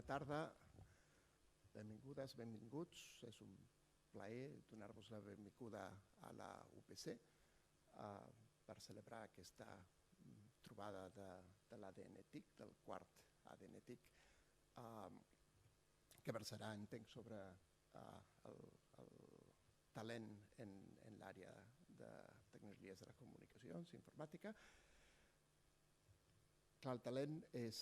Bona tarda, benvingudes, benvinguts. És un plaer donar-vos la benvinguda a la UPC per celebrar aquesta trobada de l'ADN TIC, del quart ADN TIC, que versarà, entenc, sobre el talent en l'àrea de tecnologies de les comunicacions, informàtica. Clar, el talent és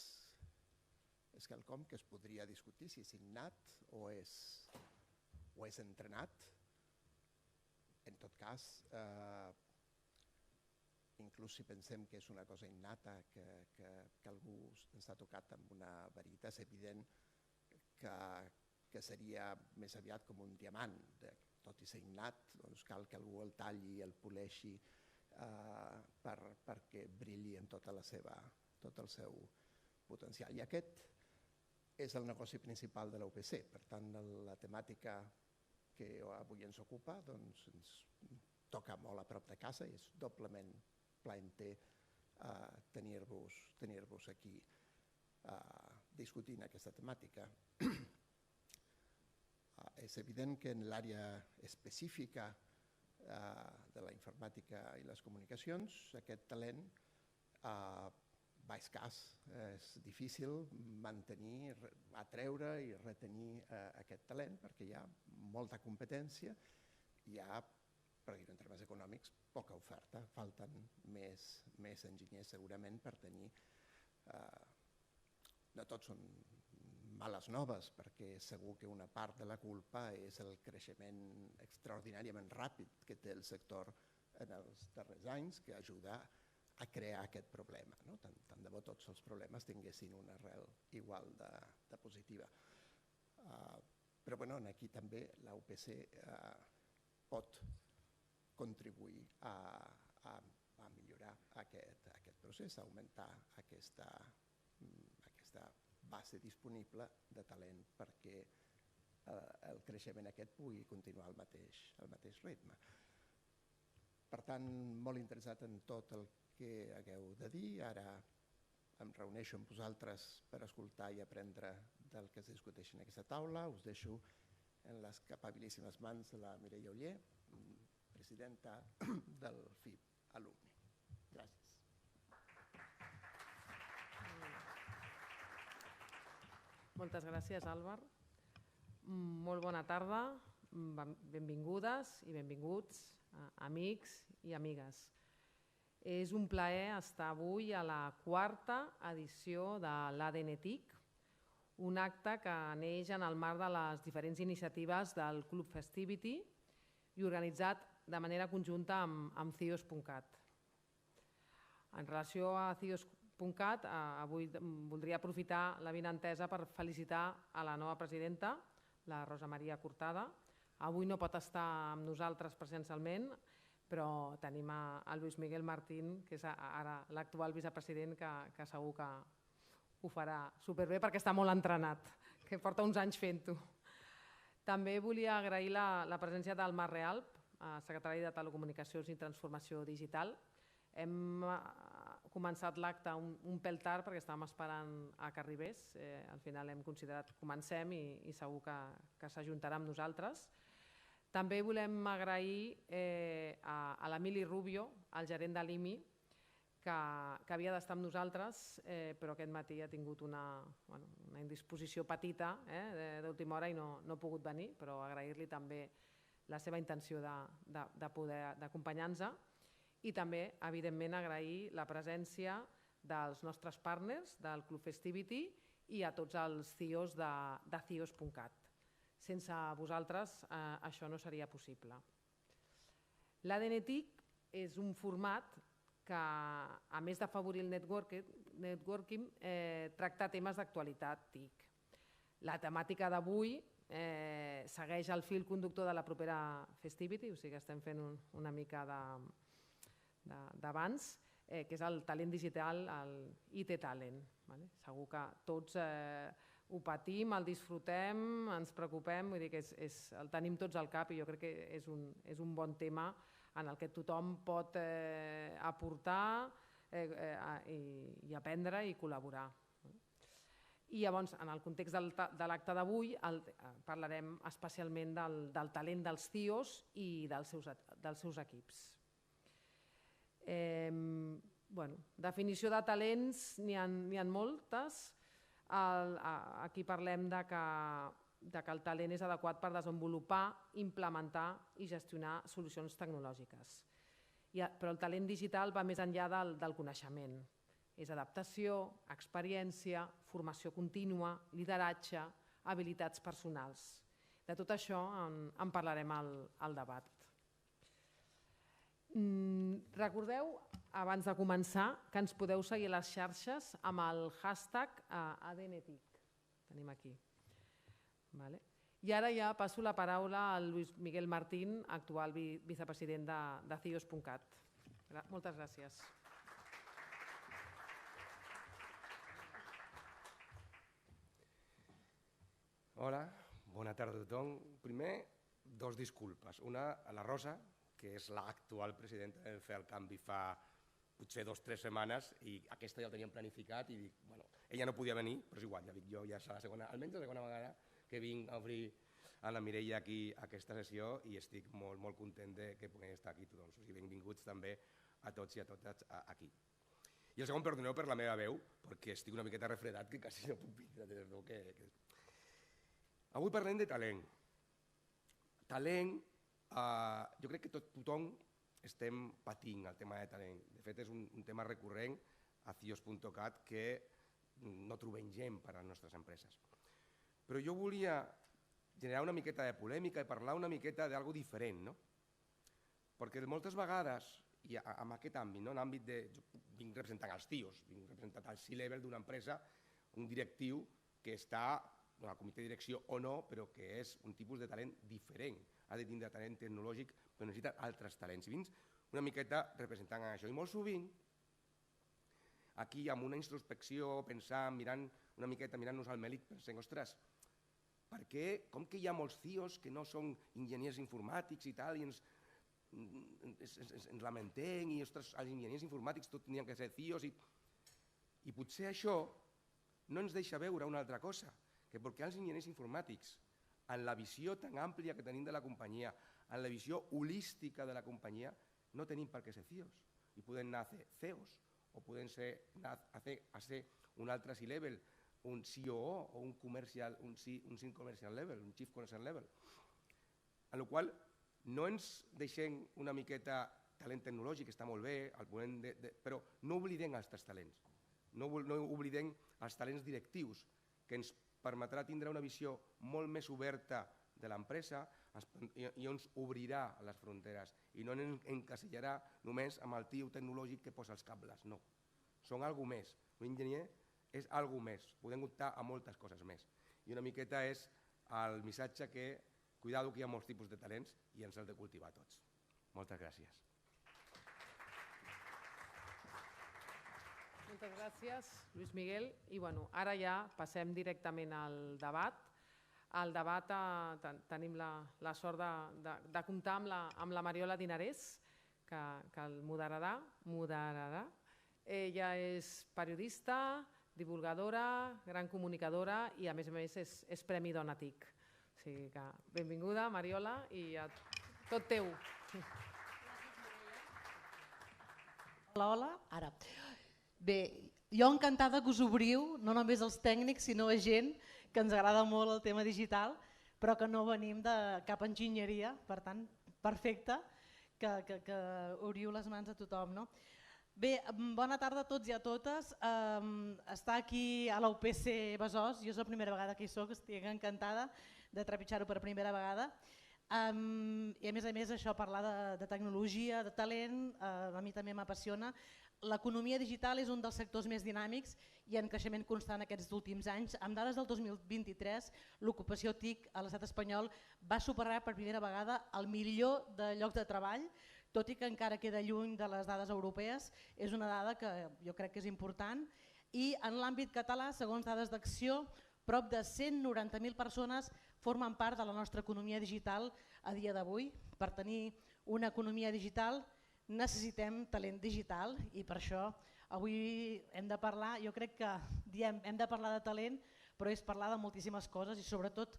quelcom que es podria discutir si és innat o és entrenat. En tot cas, inclús si pensem que és una cosa innata, que algú ens ha tocat amb una varita, és evident que seria més aviat com un diamant. Tot i ser innat, doncs cal que algú el talli i el poleixi perquè brilli en tot el seu potencial. I aquest és el negoci principal de la UPC. Per tant, la temàtica que avui ens ocupa ens toca molt a prop de casa i és doblement plaenter tenir-vos aquí discutint aquesta temàtica. És evident que en l'àrea específica de la informàtica i les comunicacions aquest talent va escàs. És difícil mantenir, atreure i retenir aquest talent perquè hi ha molta competència, hi ha, per dir-ho en termes econòmics, poca oferta. Falten més enginyers segurament per tenir... No tots són males noves, perquè segur que una part de la culpa és el creixement extraordinàriament ràpid que té el sector en els darrers anys, que ajuda a crear aquest problema. Tant de bo tots els problemes tinguessin una arrel igual de positiva. Però aquí també la UPC pot contribuir a millorar aquest procés, a augmentar aquesta base disponible de talent perquè el creixement aquest pugui continuar al mateix ritme. Per tant, molt interessat en tot el que hagueu de dir. Ara em reuneixo amb vosaltres per escoltar i aprendre del que es discuteix en aquesta taula. Us deixo en les capabilíssimes mans de la Mireia Oller, presidenta del FIP Alumni. Gràcies. Moltes gràcies, Àlvar. Molt bona tarda, benvingudes i benvinguts, amics i amigues. És un plaer estar avui a la quarta edició de l'ADN TIC, un acte que neix en el marc de les diferents iniciatives del Club Festivity i organitzat de manera conjunta amb CIOS.cat. En relació a CIOS.cat, avui voldria aprofitar l'avinentesa per felicitar a la nova presidenta, la Rosa Maria Cortada. Avui no pot estar amb nosaltres presencialment, però tenim a Luis Miguel Martín, que és ara l'actual vicepresident, que segur que ho farà superbé perquè està molt entrenat, que porta uns anys fent-ho. També volia agrair la presència del Marc Realp, secretari de Telecomunicacions i Transformació Digital. Hem començat l'acte un pèl tard perquè estàvem esperant que arribés. Al final hem considerat que comencem i segur que s'ajuntarà amb nosaltres. També volem agrair a l'Emili Rubio, el gerent de l'IMI, que havia d'estar amb nosaltres, però aquest matí ha tingut una indisposició petita d'última hora i no ha pogut venir, però agrair-li també la seva intenció de poder acompanyar-nos. I també, evidentment, agrair la presència dels nostres partners del Club Festivity i a tots els CIOs de CIOS.cat. Sense vosaltres això no seria possible. L'ADN TIC és un format que, a més d'afavorir el networking, tracta temes d'actualitat TIC. La temàtica d'avui segueix el fil conductor de la propera Festivity, o sigui que estem fent una mica d'abans, que és el talent digital, el IT Talent. Segur que tots ho patim, el disfrutem, ens preocupem, vull dir que el tenim tots al cap i jo crec que és un bon tema en el que tothom pot aportar i aprendre i col·laborar. I llavors, en el context de l'acte d'avui, parlarem especialment del talent dels CIOs i dels seus equips. Definició de talents, n'hi ha moltes. Aquí parlem que el talent és adequat per desenvolupar, implementar i gestionar solucions tecnològiques. Però el talent digital va més enllà del coneixement. És adaptació, experiència, formació contínua, lideratge, habilitats personals. De tot això en parlarem al debat. Recordeu, abans de començar, que ens podeu seguir a les xarxes amb el hashtag ADNTIC. Tenim aquí. I ara ja passo la paraula al Luis Miguel Martín, actual vicepresident de CIOs.cat. Moltes gràcies. Hola, bona tarda a tothom. Primer, dos disculpes. Una a la Rosa, que és l'actual presidenta, vam fer el canvi fa potser 2 o 3 setmanes i aquesta ja ho teníem planificat i dic, bueno, ella no podia venir, però és igual, ja dic jo, ja és almenys la segona vegada que vinc a obrir a la Mireia aquí aquesta sessió i estic molt content que puguem estar aquí tothom. O sigui, benvinguts també a tots i a totes aquí. I el segon, perdoneu per la meva veu, perquè estic una miqueta refredat que quasi no puc vindre. Avui parlem de talent. Talent, jo crec que tothom estem patint el tema de talent. De fet, és un tema recurrent a CIOs.cat que no trobem gent per a les nostres empreses. Però jo volia generar una miqueta de polèmica i parlar una miqueta d'algo diferent, no? Perquè moltes vegades, i en aquest àmbit, en l'àmbit de... Jo vinc representant els CIOs, vinc representant el C-level d'una empresa, un directiu que està al comitè de direcció o no, però que és un tipus de talent diferent. Ha de tindre talent tecnològic, però necessita altres talents. I vinc una miqueta representant això. I molt sovint, aquí amb una introspecció, pensant, mirant una miqueta, mirant-nos al mèlic, pensem, ostres, per què, com que hi ha molts CIOs que no són enginyers informàtics i tal, i ens lamentem, i ostres, els enginyers informàtics tots tenien que ser CIOs, i potser això no ens deixa veure una altra cosa, que perquè els enginyers informàtics, en la visió tan àmplia que tenim de la companyia, en la visió holística de la companyia, no tenim per què ser CIOs. I podem anar a ser CEOs, o podem anar a ser un altre C-level, un COO o un Chief Commercial Level. En la qual no ens deixem una miqueta talent tecnològic, que està molt bé, però no oblidem els altres talents. No oblidem els talents directius, que ens permetrà tindre una visió molt més oberta de l'empresa i ens obrirà les fronteres i no ens encasillarà només amb el tio tecnològic que posa els cables, no. Són alguna més. L'enginyer és alguna més. Podem optar a moltes coses més. I una miqueta és el missatge que, cuidado que hi ha molts tipus de talents i ens hem de cultivar tots. Moltes gràcies. Moltes gràcies, Luis Miguel. I ara ja passem directament al debat. Al debat tenim la sort de comptar amb la Mariola Dinarés, que el moderarà. Ella és periodista, divulgadora, gran comunicadora i a més és Premi Dona TIC. O sigui que benvinguda, Mariola, i tot teu. Hola, ara. Bé, jo encantada que us obriu, no només els tècnics, sinó a gent que ens agrada molt el tema digital, però que no venim de cap enginyeria, per tant, perfecte, que obriu les mans a tothom. No? Bé, bona tarda a tots i a totes. Estar aquí a la UPC Besòs, jo és la primera vegada que hi soc, estic encantada de trepitjar-ho per primera vegada. I a més això, parlar de tecnologia, de talent, a mi també m'apassiona. L'economia digital és un dels sectors més dinàmics i en creixement constant aquests últims anys. Amb dades del 2023, l'ocupació TIC a l'estat espanyol va superar per primera vegada el milió de llocs de treball, tot i que encara queda lluny de les dades europees. És una dada que jo crec que és important. I en l'àmbit català, segons dades d'Acció, prop de 190.000 persones formen part de la nostra economia digital a dia d'avui. Per tenir una economia digital necessitem talent digital i per això avui hem de parlar, jo crec que hem de parlar de talent però és parlar de moltíssimes coses i sobretot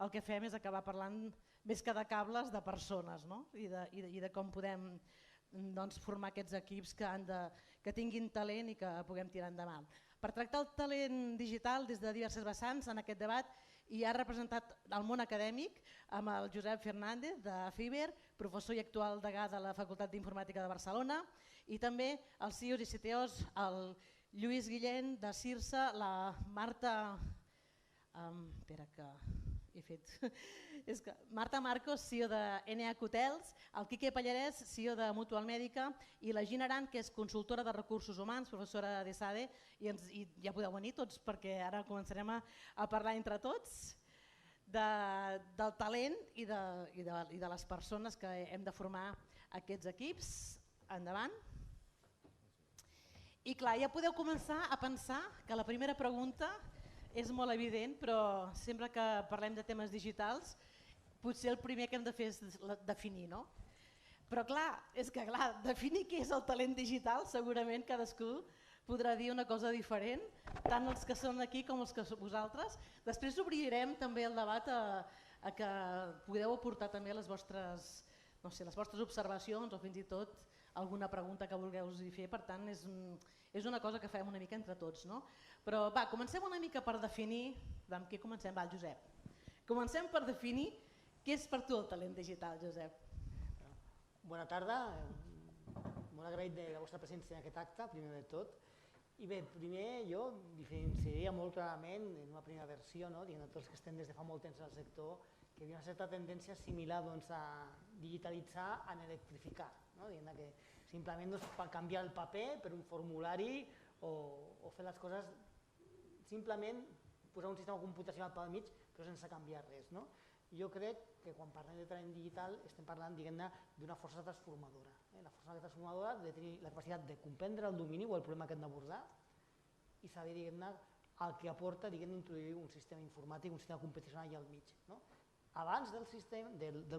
el que fem és acabar parlant més que de cables de persones, no? I de com podem formar aquests equips que tinguin talent i que puguem tirar endavant. Per tractar el talent digital des de diverses vessants en aquest debat hi ha representat el món acadèmic amb el Josep Fernández de FIBER, professor i actual degà de la Facultat d'Informàtica de Barcelona, i també els CIOs i CTOs, el Lluís Guillén de CIRSA, la Marta... espera que he fet... És que Marta Marcos, CEO de NH Hotels, el Quique Pallarès, CEO de Mutual Mèdica, i la Gina Aran, que és consultora de recursos humans, professora d'ESADE, i ja podeu venir tots perquè ara començarem a parlar entre tots del talent i de les persones que hem de formar aquests equips. Endavant. I clar, ja podeu començar a pensar que la primera pregunta és molt evident, però sempre que parlem de temes digitals potser el primer que hem de fer és definir, no? Però clar, definir què és el talent digital segurament cadascú podrà dir una cosa diferent, tant els que són aquí com els que vosaltres. Després obrirem també el debat a que podeu aportar també les vostres observacions o fins i tot alguna pregunta que vulgueu fer, per tant és una cosa que fem una mica entre tots, no? Però va, comencem una mica per definir, amb què comencem? Va, Josep. Comencem per definir què és per tu el talent digital, Josep. Bona tarda, molt agraït de la vostra presència en aquest acte, primer de tot. I bé, primer jo diferenciaria molt clarament en una primera versió, dient a tots que estem des de fa molt temps al sector, que hi havia una certa tendència similar a digitalitzar, a electrificar, dient que simplement per canviar el paper per un formulari o fer les coses, simplement posar un sistema computacional pel mig però sense canviar res. Jo crec que quan parlem de talent digital estem parlant d'una força transformadora. La força transformadora de tenir la capacitat de comprendre el domini o el problema que hem d'abordar i saber el que aporta introduir un sistema informàtic, un sistema computacional allà al mig. Abans del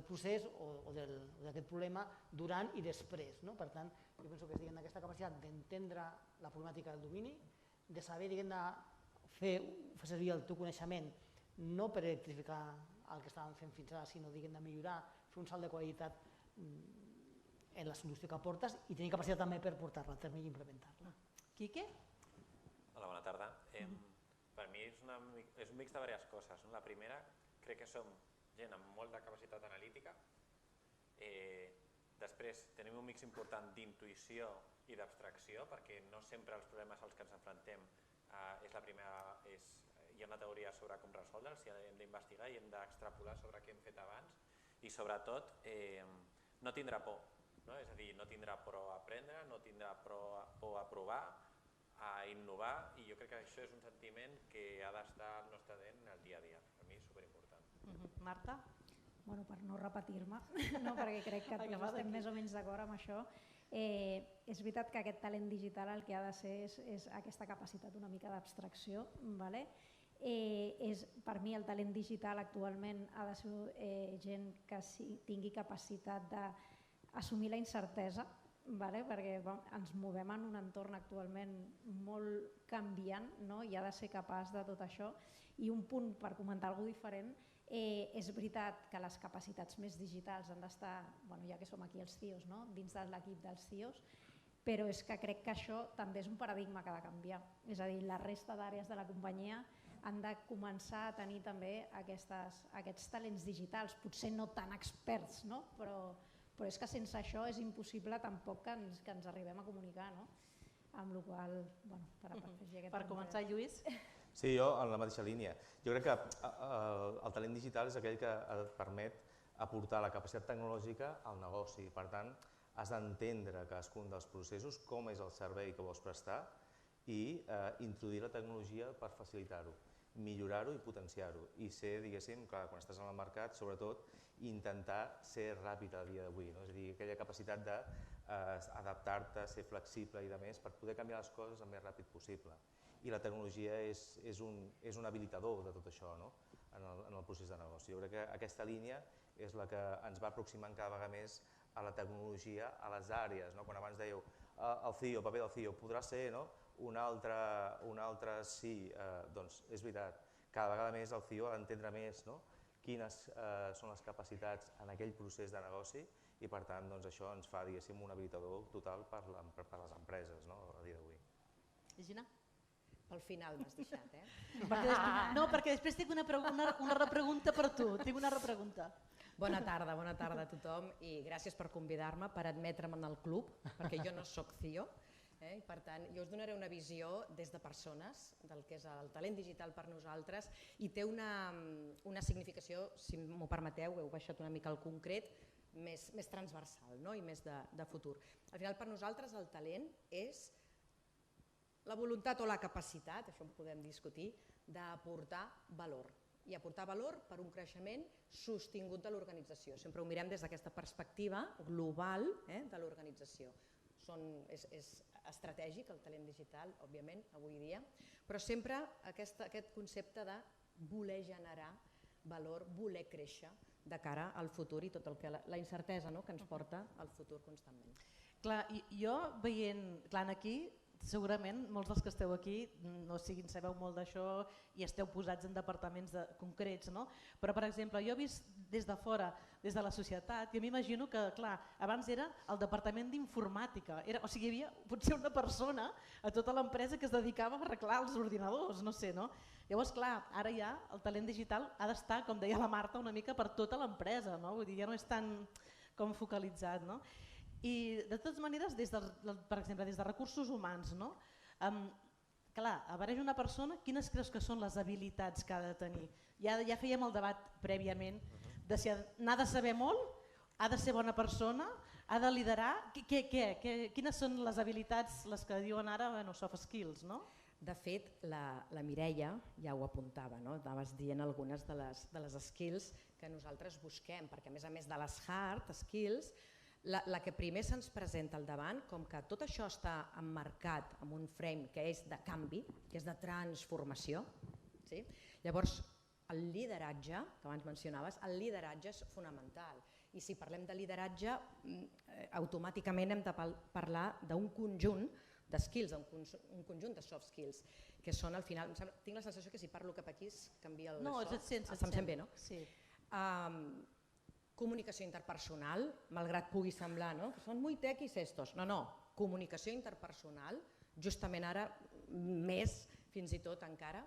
procés o d'aquest problema, durant i després. Per tant, jo penso que és aquesta capacitat d'entendre la problemàtica del domini, de saber fer servir el teu coneixement no per electrificar el que estàvem fent fins ara, sinó de millorar, fer un salt de qualitat en la solució que aportes i tenir capacitat també per portar-la a terme i implementar-la. Quique? Hola, bona tarda. Per mi és un mix de diverses coses. La primera, crec que som gent amb molta capacitat analítica. Després tenim un mix important d'intuïció i d'abstracció, perquè no sempre els problemes als que ens enfrontem hi ha una teoria sobre com resoldre'ls, i hem d'investigar i hem d'extrapolar sobre què hem fet abans i sobretot no tindrà por, és a dir, no tindrà por a aprendre, no tindrà por a provar, a innovar, i jo crec que això és un sentiment que ha d'estar al nostre dent el dia a dia. Per mi és superimportant. Marta? Bueno, per no repetir-me, perquè crec que tots estem més o menys d'acord amb això, és veritat que aquest talent digital el que ha de ser és aquesta capacitat una mica d'abstracció. Per mi el talent digital actualment ha de ser gent que tingui capacitat d'assumir la incertesa, perquè ens movem en un entorn actualment molt canviant i ha de ser capaç de tot això. I un punt per comentar alguna cosa diferent, és veritat que les capacitats més digitals han d'estar, ja que som aquí els CIOs, dins de l'equip dels CIOs, però és que crec que això també és un paradigma que ha de canviar. És a dir, la resta d'àrees de la companyia han de començar a tenir també aquests talents digitals, potser no tan experts, però és que sense això és impossible tampoc que ens arribem a comunicar. Amb la qual cosa, per afegir aquest... Per començar, Lluís? Sí, jo en la mateixa línia. Jo crec que el talent digital és aquell que et permet aportar la capacitat tecnològica al negoci. Per tant, has d'entendre cadascun dels processos, com és el servei que vols prestar i introduir la tecnologia per facilitar-ho, millorar-ho i potenciar-ho. I ser, diguéssim, quan estàs en el mercat, sobretot, intentar ser ràpid a dia d'avui. És a dir, aquella capacitat d'adaptar-te, ser flexible i demés per poder canviar les coses el més ràpid possible. I la tecnologia és un habilitador de tot això en el procés de negoci. Jo crec que aquesta línia és la que ens va aproximant cada vegada més a la tecnologia, a les àrees. Quan abans dèieu el CIO, el paper del CIO, podrà ser un altre sí, doncs és veritat. cada vegada més el CEO ha d'entendre més quines són les capacitats en aquell procés de negoci i per tant això ens fa un habilitador total per les empreses a dia d'avui. Gina? Pel final m'has deixat, No, perquè després tinc una repregunta per tu. Tinc una repregunta. Bona tarda a tothom i gràcies per convidar-me, per admetre'm en el club, perquè jo no soc CEO. I per tant, jo us donaré una visió des de persones del que és el talent digital per nosaltres i té una significació, si m'ho permeteu, heu baixat una mica al concret, més transversal i més de futur. Al final, per nosaltres, el talent és la voluntat o la capacitat, això en podem discutir, d'aportar valor. I aportar valor per un creixement sostingut de l'organització. Sempre ho mirem des d'aquesta perspectiva global de l'organització. És estratègic el talent digital, òbviament, avui dia, però sempre aquest concepte de voler generar valor, voler créixer de cara al futur i tota la incertesa que ens porta al futur constantment. Clar, jo veient, clar, aquí segurament molts dels que esteu aquí sabeu molt d'això i esteu posats en departaments concrets, però per exemple jo he vist des de fora, des de la societat, jo m'imagino que clar, abans era el departament d'informàtica, o sigui hi havia potser una persona a tota l'empresa que es dedicava a arreglar els ordinadors, no sé, no? Llavors clar, ara ja el talent digital ha d'estar, com deia la Marta, una mica per tota l'empresa, vull dir, ja no és tan com focalitzat, no? I de totes maneres, per exemple, des de recursos humans, clar, apareix una persona, quines creus que són les habilitats que ha de tenir? Ja fèiem el debat prèviament de si n'ha de saber molt, ha de ser bona persona, ha de liderar, quines són les habilitats, les que diuen ara, soft skills, no? De fet, la Mireia ja ho apuntava, anaves dient algunes de les skills que nosaltres busquem, perquè a més de les hard skills, la que primer se'ns presenta al davant, com que tot això està emmarcat en un frame que és de canvi, que és de transformació, llavors el lideratge, que abans mencionaves, el lideratge és fonamental. I si parlem de lideratge, automàticament hem de parlar d'un conjunt de skills, un conjunt de soft skills, que són al final, tinc la sensació que si parlo cap aquí es canvia el so. No, et sent bé, no? Sí. Comunicació interpersonal, malgrat pugui semblar, que són molt tequis estos. No, comunicació interpersonal, justament ara més, fins i tot encara,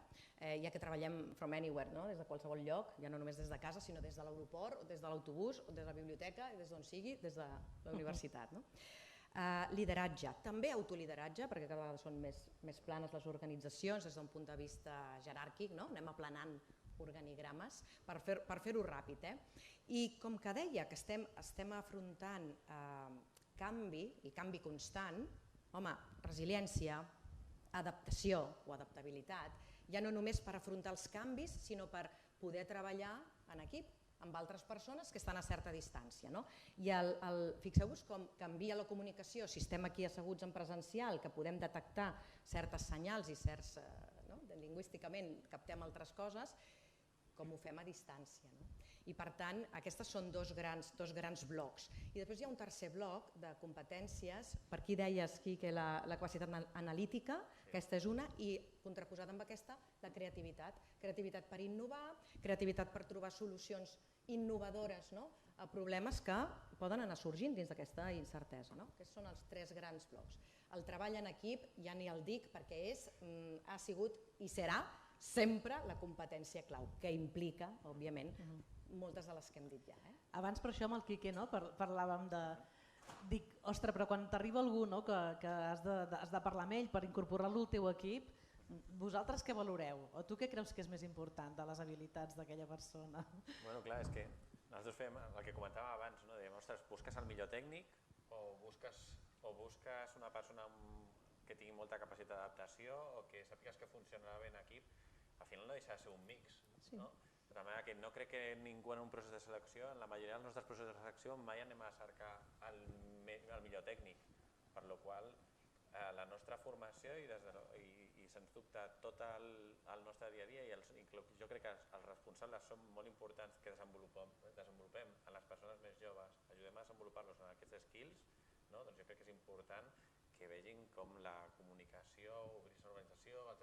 ja que treballem from anywhere, des de qualsevol lloc, ja no només des de casa, sinó des de l'aeroport, des de l'autobús, des de la biblioteca, des d'on sigui, des de la universitat. Lideratge, també autolideratge, perquè cada vegada són més planes les organitzacions des d'un punt de vista jeràrquic, anem aplanant organigrames per fer-ho ràpid. I com que deia que estem afrontant canvi i canvi constant, home, resiliència, adaptació o adaptabilitat, ja no només per afrontar els canvis, sinó per poder treballar en equip amb altres persones que estan a certa distància. I fixeu-vos com canvia la comunicació, si estem aquí asseguts en presencial, que podem detectar certes senyals i lingüísticament captem altres coses, com ho fem a distància. I per tant, aquests són dos grans blocs. I després hi ha un tercer bloc de competències, per aquí deies que la capacitat analítica, aquesta és una, i contraposada amb aquesta, la creativitat. Creativitat per innovar, creativitat per trobar solucions innovadores a problemes que poden anar sorgint dins d'aquesta incertesa. Aquests són els tres grans blocs. El treball en equip, ja ni el dic, perquè ha sigut i serà sempre la competència clau, que implica, òbviament, moltes de les que hem dit ja. Abans per això amb el Quique parlàvem de... Dic, ostres, però quan t'arriba algú que has de parlar amb ell per incorporar-lo al teu equip, vosaltres què valoreu? O tu què creus que és més important de les habilitats d'aquella persona? Bueno, clar, és que nosaltres fem el que comentàvem abans, dèiem, ostres, busques el millor tècnic o busques una persona que tingui molta capacitat d'adaptació o que sàpigues que funcionarà bé en equip, al final no deixa de ser un mix. De manera que no crec que ningú en un procés de selecció, en la majoria dels nostres processos de selecció, mai anem a cercar el millor tècnic, per la qual la nostra formació i sens dubte tot el nostre dia a dia i jo crec que els responsables són molt importants que desenvolupem en les persones més joves, ajudem a desenvolupar-los en aquests skills, doncs jo crec que és important que vegin com la comunicació, obrir-se a l'organització, el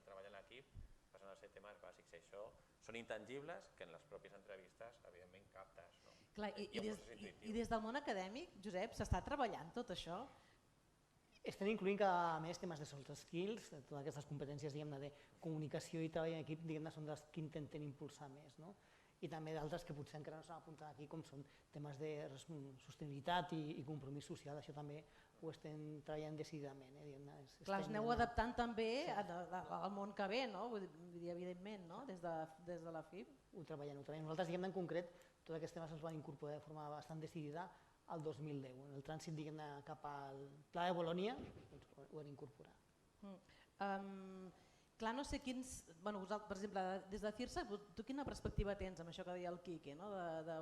treball en equip es basen en els temes bàsics. I això són intangibles que en les pròpies entrevistes, evidentment, captes. Clar, i des del món acadèmic, Josep, s'està treballant tot això? Estem incloent cada mes temes de soft skills, totes aquestes competències de comunicació i treball en equip són les que intentem impulsar més. I també d'altres que potser encara no s'han apuntat aquí, com són temes de sostenibilitat i compromís social. Això també ho estem treballant decididament. Clar, us aneu adaptant també al món que ve, evidentment, des de la FIP. Ho treballem. Nosaltres, en concret, tots aquests temes els van incorporar de forma bastant decidida al 2010. En el trànsit cap al Pla de Bolònia ho van incorporar. Clar, no sé quins... Per exemple, des de FIRSA, tu quina perspectiva tens amb això que deia el Quique?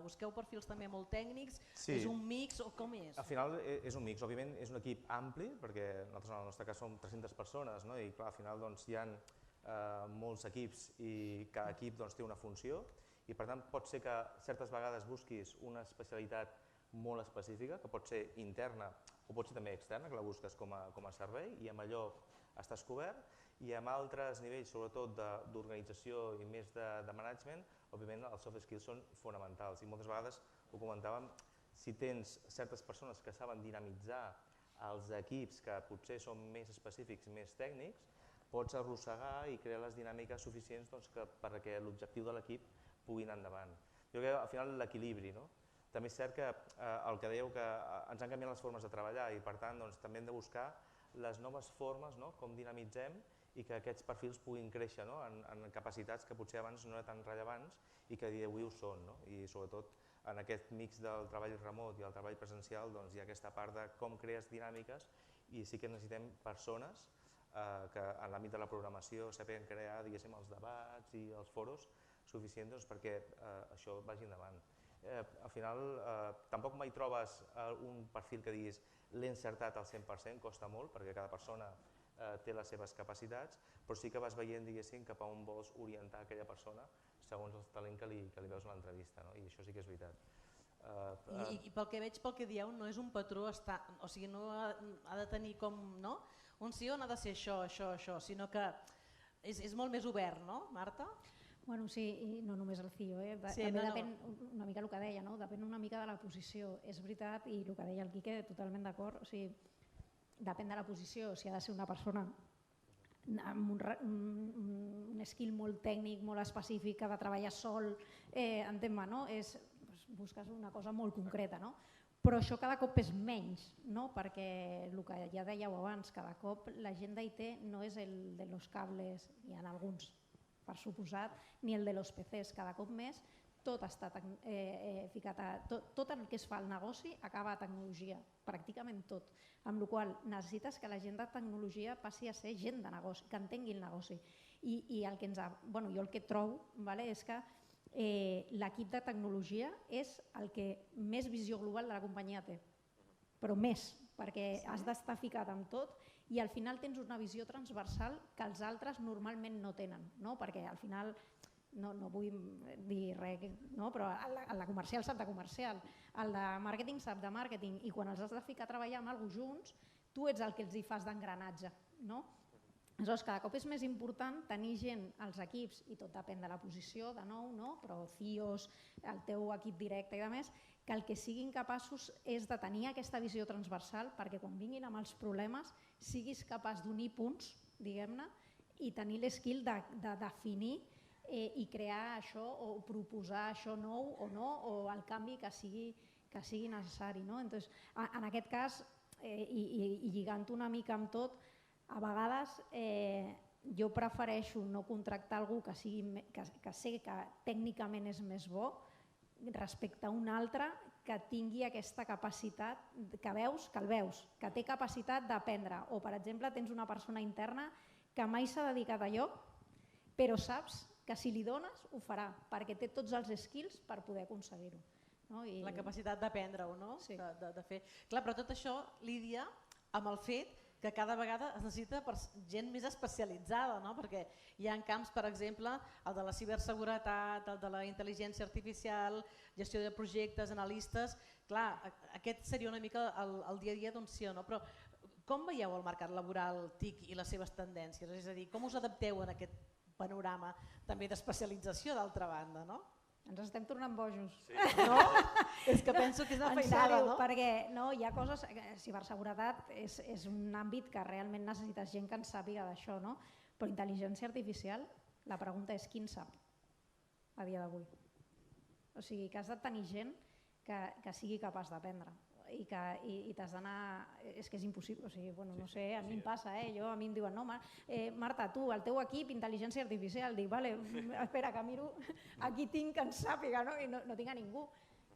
Busqueu perfils també molt tècnics? És un mix o com és? Al final és un mix. Òbviament és un equip ampli, perquè nosaltres en el nostre cas som 300 persones, i clar, al final hi ha molts equips i cada equip té una funció, i per tant pot ser que certes vegades busquis una especialitat molt específica, que pot ser interna o pot ser també externa, que la busques com a servei, i amb allò estàs cobert, i amb altres nivells, sobretot d'organització i més de management, òbviament els soft skills són fonamentals, i moltes vegades ho comentàvem, si tens certes persones que saben dinamitzar els equips que potser són més específics, més tècnics, pots arrossegar i crear les dinàmiques suficients perquè l'objectiu de l'equip pugui anar endavant. Jo crec que al final l'equilibri. També és cert que el que dèieu que ens han canviat les formes de treballar i per tant també hem de buscar les noves formes, com dinamitzem i que aquests perfils puguin créixer en capacitats que potser abans no eren tan rellevants i que a dia d'avui ho són. I sobretot en aquest mix del treball remot i el treball presencial hi ha aquesta part de com crees dinàmiques i sí que necessitem persones que en l'àmbit de la programació sàpiguen crear els debats i els foros suficients perquè això vagi endavant. Al final tampoc mai trobes un perfil que diguis l'he encertat al 100%, costa molt perquè cada persona té les seves capacitats, però sí que vas veient cap a on vols orientar aquella persona segons el talent que li veus a l'entrevista, i això sí que és veritat. I pel que veig, pel que dieu, no és un patró, o sigui, no ha de tenir com un sí o no ha de ser això, sinó que és molt més obert, no, Marta? Bueno, sí, i no només el CIO, també depèn una mica el que deia, depèn una mica de la posició. És veritat, i el que deia el Quique, totalment d'acord, depèn de la posició, si ha de ser una persona amb un skill molt tècnic, molt específic, que ha de treballar sol, busques una cosa molt concreta, però això cada cop és menys, perquè el que ja dèieu abans, cada cop la gent d'IT no és el de los cables, hi ha alguns per suposat, ni el de los PCs, cada cop més tot està ficat, tot el que es fa al negoci acaba a tecnologia, pràcticament tot, amb la qual cosa necessites que la gent de tecnologia passi a ser gent de negoci, que entengui el negoci. I jo el que trobo és que l'equip de tecnologia és el que més visió global de la companyia té, però més, perquè has d'estar ficat amb tot i al final tens una visió transversal que els altres normalment no tenen, perquè al final, no vull dir res, però el de comercial sap de comercial, el de màrqueting sap de màrqueting i quan els has de ficar a treballar amb alguna cosa junts, tu ets el que els hi fas d'engranatge. Aleshores, cada cop és més important tenir gent als equips, i tot depèn de la posició, de nou, però CIOs, el teu equip directe i demés, que el que siguin capaços és de tenir aquesta visió transversal perquè quan vinguin amb els problemes siguis capaç d'unir punts, diguem-ne, i tenir l'esquill de definir i crear això o proposar això nou o no, o el canvi que sigui necessari. En aquest cas, i lligant una mica amb tot, a vegades jo prefereixo no contractar algú que sé que tècnicament és més bo respecte a un altre que tingui aquesta capacitat, que el veus, que té capacitat d'aprendre. O, per exemple, tens una persona interna que mai s'ha dedicat a allò, però saps que si li dones ho farà, perquè té tots els skills per poder aconseguir-ho. La capacitat d'aprendre-ho, no? De fer. Clar, però tot això, Lídia, amb el fet que cada vegada es necessita gent més especialitzada, perquè hi ha camps, per exemple, el de la ciberseguretat, el de la intel·ligència artificial, gestió de projectes, analistes. Clar, aquest seria una mica el dia a dia d'un sí o no, però com veieu el mercat laboral TIC i les seves tendències? És a dir, com us adapteu en aquest panorama també d'especialització d'altra banda, no? Ens estem tornant bojos. No? És que penso que és una En feinada, sèrio, no? perquè hi ha coses, ciberseguretat és un àmbit que realment necessites gent que en sàpiga d'això, no? Però intel·ligència artificial, la pregunta és qui en sap a dia d'avui. O sigui, que has de tenir gent que sigui capaç d'aprendre i t'has d'anar... És que és impossible, o sigui, bueno, no sé, a mi em passa, a mi em diuen, no, Marta, tu, el teu equip, intel·ligència artificial, dic, vale, espera, que miro, aquí tinc que en sàpiga, no? I no tinc a ningú.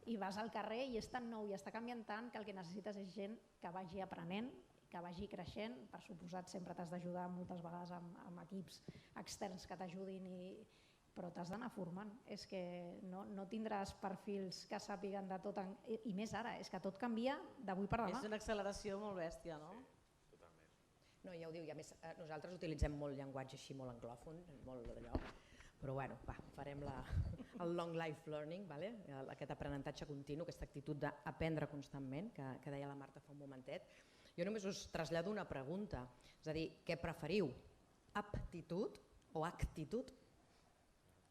I vas al carrer i és tan nou i està canviant tant que el que necessites és gent que vagi aprenent, que vagi creixent, per suposat sempre t'has d'ajudar moltes vegades amb equips externs que t'ajudin, però t'has d'anar formant. És que no tindràs perfils que sàpiguen de tot, i més ara, és que tot canvia d'avui per demà. És una acceleració molt bèstia, no? Sí, totalment. No, ja ho diu, i a més nosaltres utilitzem molt llenguatge així molt anglòfon, molt d'allò, però bueno, farem el long life learning, aquest aprenentatge continu, aquesta actitud d'aprendre constantment, que deia la Marta fa un momentet. Jo només us trasllado una pregunta, és a dir, què preferiu? Aptitud o actitud?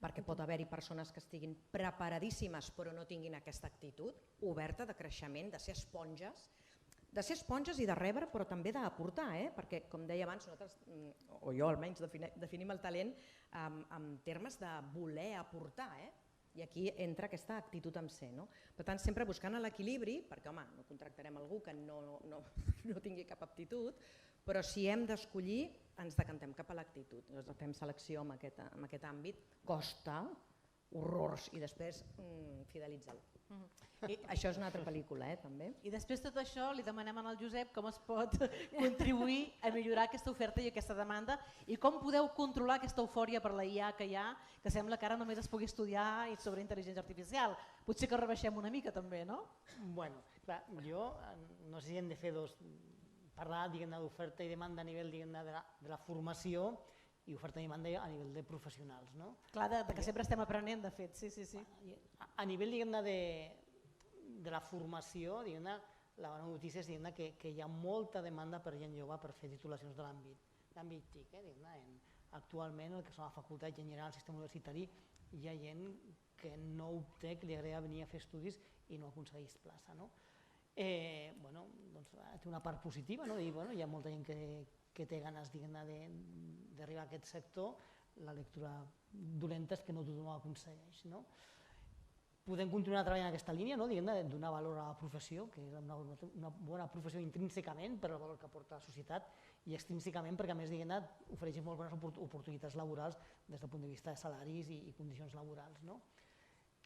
Perquè pot haver-hi persones que estiguin preparadíssimes però no tinguin aquesta actitud oberta de creixement, de ser esponges i de rebre, però també d'aportar, perquè com deia abans, nosaltres, o jo almenys, definim el talent en termes de voler aportar, i aquí entra aquesta actitud en ser. Per tant, sempre buscant l'equilibri, perquè home, no contractarem algú que no tingui cap aptitud, però si hem d'escollir ens decantem cap a l'actitud. Fem selecció en aquest àmbit, costa, horrors, i després fidelitzar-lo. Això és una altra pel·lícula, també. I després tot això li demanem al Josep com es pot contribuir a millorar aquesta oferta i aquesta demanda i com podeu controlar aquesta eufòria per la IA que hi ha, que sembla que ara només es pugui estudiar sobre intel·ligència artificial. Potser que rebaixem una mica també, no? Bueno, clar, jo no sé si hem de fer parlar d'oferta i demanda a nivell de la formació i oferta i demanda a nivell de professionals. Clar, que sempre estem aprenent, de fet, sí. A nivell de la formació, la bona notícia és que hi ha molta demanda per gent jove per fer titulacions de l'àmbit TIC. Actualment, el que són la facultat general, el sistema universitari, hi ha gent que no obté, que li agrada venir a fer estudis i no aconsegueix plaça. Té una part positiva, hi ha molta gent que té ganes d'arribar a aquest sector, la lectura dolenta és que no tothom ho aconsegueix. Podem continuar treballant en aquesta línia, de donar valor a la professió, que és una bona professió intrínsecament per al valor que aporta a la societat i extrínsecament perquè a més ofereix molt bones oportunitats laborals des del punt de vista de salaris i condicions laborals.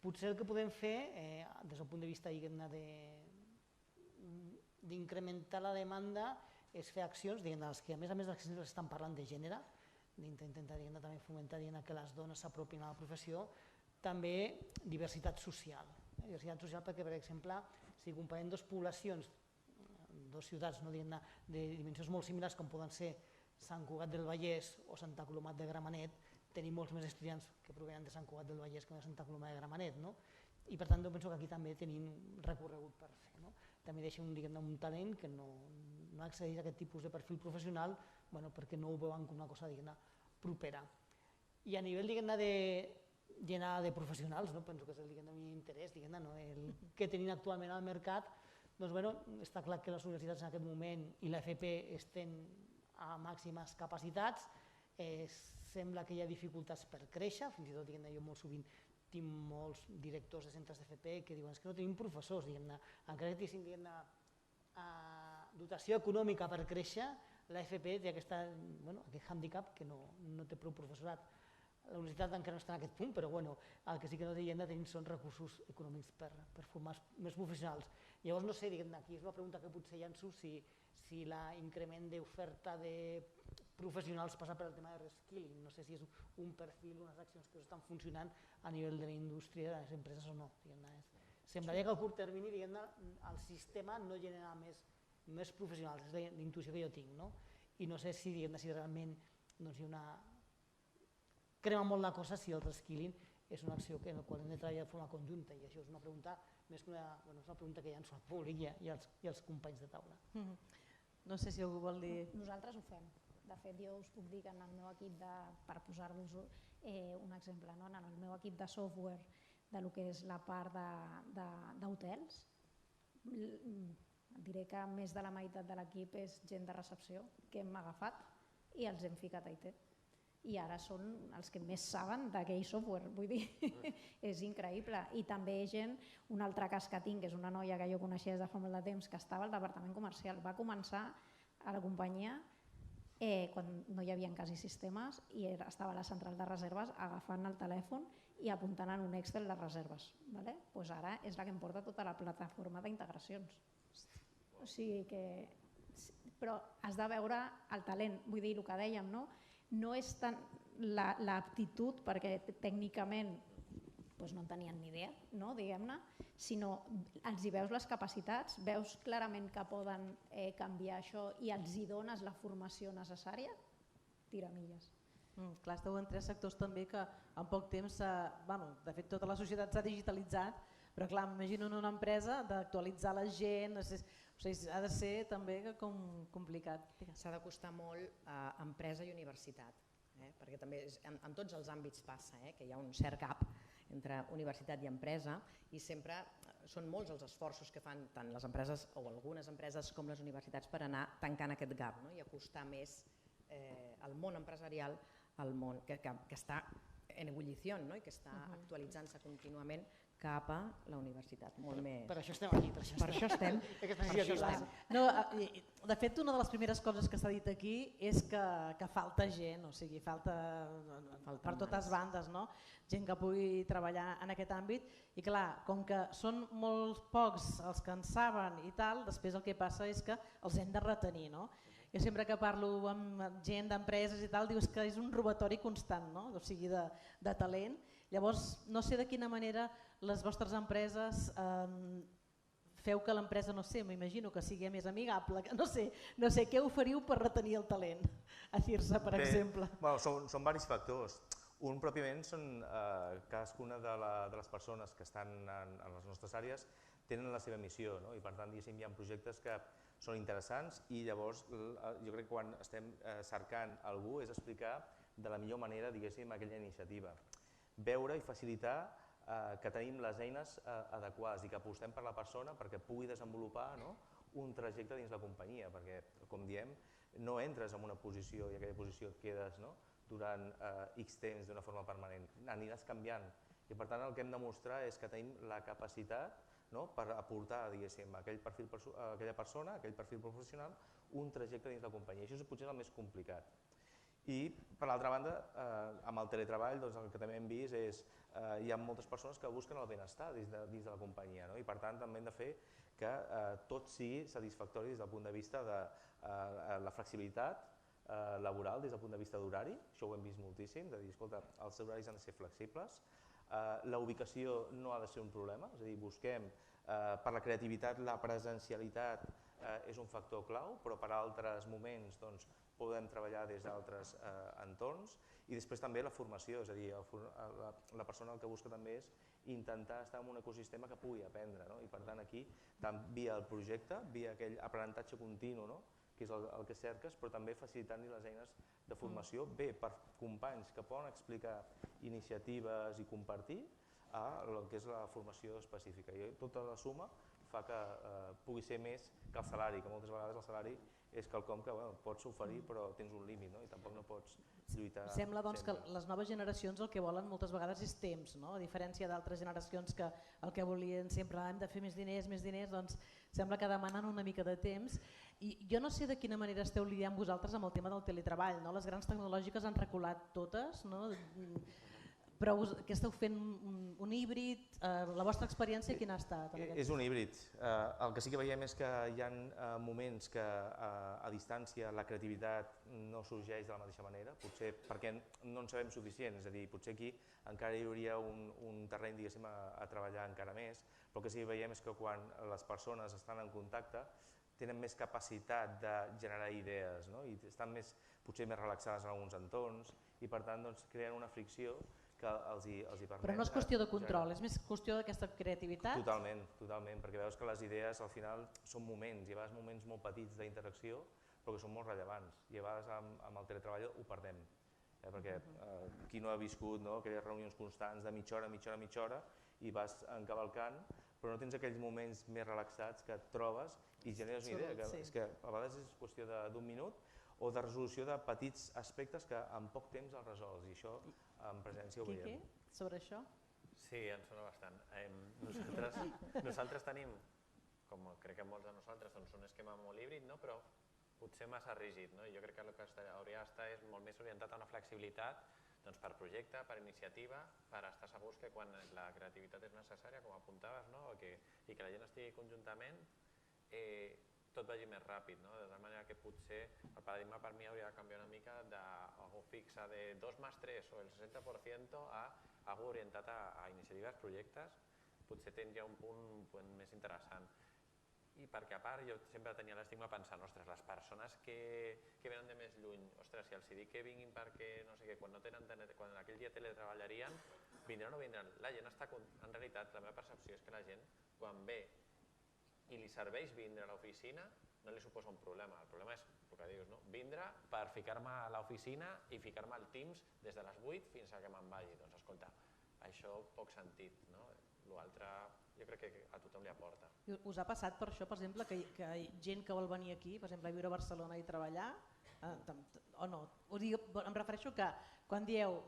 Potser el que podem fer des del punt de vista d'incrementar la demanda és fer accions en les que a més estan parlant de gènere, d'intentar també fomentar que les dones s'apropin a la professió, també diversitat social. Diversitat social perquè, per exemple, si comparem dues poblacions, dues ciutats de dimensions molt similars com poden ser Sant Cugat del Vallès o Santa Coloma de Gramenet, tenim molts més estudiants que provenen de Sant Cugat del Vallès que de Santa Coloma de Gramenet. I per tant, penso que aquí també tenim recorregut per fer. També deixa un talent que no accedeix a aquest tipus de perfil professional perquè no ho veuen com una cosa propera. I a nivell de professionals, penso que és el meu interès, el que tenim actualment al mercat, està clar que les universitats en aquest moment i l'FP estan a màximes capacitats, sembla que hi ha dificultats per créixer, fins i tot jo molt sovint tinc molts directors de centres d'FP que diuen que no tenim professors, encara que tinguin dotació econòmica per créixer, l'FP té aquest hàndicap que no té prou professorat. La universitat encara no està en aquest punt, però el que sí que no tenim són recursos econòmics per formar més professionals. Llavors, no sé, aquí és una pregunta que potser llanço si l'increment d'oferta de professionals passa per el tema de reskilling. No sé si és un perfil, unes accions que estan funcionant a nivell de la indústria, de les empreses o no. Semblaria que a curt termini el sistema no genera més professionals, és la intuïció que jo tinc. I no sé si realment hi ha una... Crema molt la cosa si el reskilling és una acció en la qual hem de treballar de forma conjunta i això és una pregunta que llanço al públic i als companys de taula. No sé si algú vol dir... Nosaltres ho fem. De fet, jo us puc dir que en el meu equip, per posar-vos un exemple, en el meu equip de software de lo que és la part d'hotels, diré que més de la meitat de l'equip és gent de recepció que hem agafat i els hem ficat a IT. I ara són els que més saben d'aquell software, vull dir, és increïble. I també gent, un altre cas que tinc, és una noia que jo coneixia des de fa molt de temps, que estava al departament comercial, va començar a la companyia quan no hi havia quasi sistemes i estava a la central de reserves agafant el telèfon i apuntant en un Excel les reserves. Doncs ara és la que em porta tota la plataforma d'integracions. O sigui que... Però has de veure el talent, vull dir el que dèiem, no és tant l'aptitud, perquè tècnicament no en tenien ni idea, diguem-ne, sinó els hi veus les capacitats, veus clarament que poden canviar això i els hi dones la formació necessària, tira milles. Clar, esteu en 3 sectors també que en poc temps, de fet tota la societat s'ha digitalitzat, però clar, m'imagino en una empresa d'actualitzar la gent, ha de ser també complicat. S'ha d'acostar molt a empresa i universitat, perquè també en tots els àmbits passa que hi ha un cert gap entre universitat i empresa i sempre són molts els esforços que fan tant les empreses o algunes empreses com les universitats per anar tancant aquest gap i acostar més el món empresarial al món que està en ebullició i que està actualitzant-se contínuament cap a la universitat. Molt més. Per això estem aquí. Per això estem. De fet, una de les primeres coses que s'ha dit aquí és que falta gent, o sigui, falta per totes bandes, gent que pugui treballar en aquest àmbit i clar, com que són molt pocs els que en saben i tal, després el que passa és que els hem de retenir. Jo sempre que parlo amb gent d'empreses i tal, dius que és un robatori constant, o sigui, de talent. Llavors, no sé de quina manera les vostres empreses feu que l'empresa, no sé, m'imagino que sigui més amigable, no sé, què oferiu per retenir el talent a CIRSA, per exemple? Són diversos factors. Un pròpiament són cadascuna de les persones que estan en les nostres àrees tenen la seva missió i per tant hi ha projectes que són interessants i llavors jo crec que quan estem cercant algú és explicar de la millor manera aquella iniciativa. Veure i facilitar que tenim les eines adequades i que apostem per la persona perquè pugui desenvolupar un trajecte dins la companyia, perquè, com diem, no entres en una posició i aquella posició et quedes durant X temps d'una forma permanent, aniràs canviant i per tant el que hem de mostrar és que tenim la capacitat per aportar a aquella persona, a aquell perfil professional, un trajecte dins la companyia. Això potser és el més complicat. I, per l'altra banda, amb el teletreball el que també hem vist és que hi ha moltes persones que busquen el benestar dins de la companyia i per tant també hem de fer que tot sigui satisfactori des del punt de vista de la flexibilitat laboral, des del punt de vista d'horari, això ho hem vist moltíssim, de dir, escolta, els horaris han de ser flexibles, la ubicació no ha de ser un problema, és a dir, busquem per la creativitat, la presencialitat és un factor clau, però per altres moments podem treballar des d'altres entorns i després també la formació, és a dir, la persona el que busca també és intentar estar en un ecosistema que pugui aprendre i per tant aquí, tant via el projecte, via aquell aprenentatge continu, que és el que cerques, però també facilitant-li les eines de formació, bé per companys que poden explicar iniciatives i compartir el que és la formació específica. I tota la suma fa que pugui ser més que el salari, que moltes vegades el salari és quelcom que pots oferir però tens un límit i tampoc no pots lluitar sempre. Sembla que les noves generacions el que volen moltes vegades és temps, a diferència d'altres generacions que el que volien sempre hem de fer més diners, doncs sembla que demanen una mica de temps. I jo no sé de quina manera esteu lidiant vosaltres amb el tema del teletreball, les grans tecnològiques han reculat totes, però què esteu fent, un híbrid? La vostra experiència quina ha estat? És un híbrid. El que sí que veiem és que hi ha moments que a distància la creativitat no sorgeix de la mateixa manera, potser perquè no en sabem suficient, és a dir, potser aquí encara hi hauria un terreny a treballar encara més, però el que sí que veiem és que quan les persones estan en contacte tenen més capacitat de generar idees i estan potser més relaxades en alguns entorns i per tant creen una fricció que els hi permet... Però no és qüestió de control, és més qüestió d'aquesta creativitat? Totalment, perquè veus que les idees al final són moments, i a vegades moments molt petits d'interacció, però que són molt rellevants i a vegades amb el teletreball ho perdem. Perquè qui no ha viscut aquelles reunions constants de mitja hora i vas encavalcant, però no tens aquells moments més relaxats que et trobes i generes una idea. És que a vegades és qüestió d'un minut o de resolució de petits aspectes que en poc temps els resols, i això en presència ho veiem. Quique, sobre això? Sí, em sona bastant. Nosaltres tenim, com crec que molts de nosaltres, un esquema molt híbrid, però potser massa rígid. Jo crec que el que hauria d'estar és molt més orientat a una flexibilitat per projecte, per iniciativa, per estar segurs que quan la creativitat és necessària, com apuntaves, i que la gent estigui conjuntament, tot vagi més ràpid, de tal manera que potser el paradigma per mi hauria de canviar una mica d'algú fixa de 2+3 o el 60% a algú orientat a iniciatives, projectes, potser tindria un punt més interessant. I perquè a part jo sempre tenia l'estigma pensant, ostres, les persones que venen de més lluny, ostres, si els dic que vinguin perquè no sé què, quan aquell dia teletreballarien, vindran o no vindran? La gent està, en realitat, la meva percepció és que la gent, quan ve i li serveix vindre a l'oficina, no li suposa un problema. El problema és el que dius, vindre per ficar-me a l'oficina i ficar-me al Teams des de les 8 fins que me'n vagi. Doncs escolta, això poc sentit. L'altre jo crec que a tothom li aporta. Us ha passat per això, per exemple, que gent que vol venir aquí, per exemple, a viure a Barcelona i treballar, o no? Em refereixo que quan dieu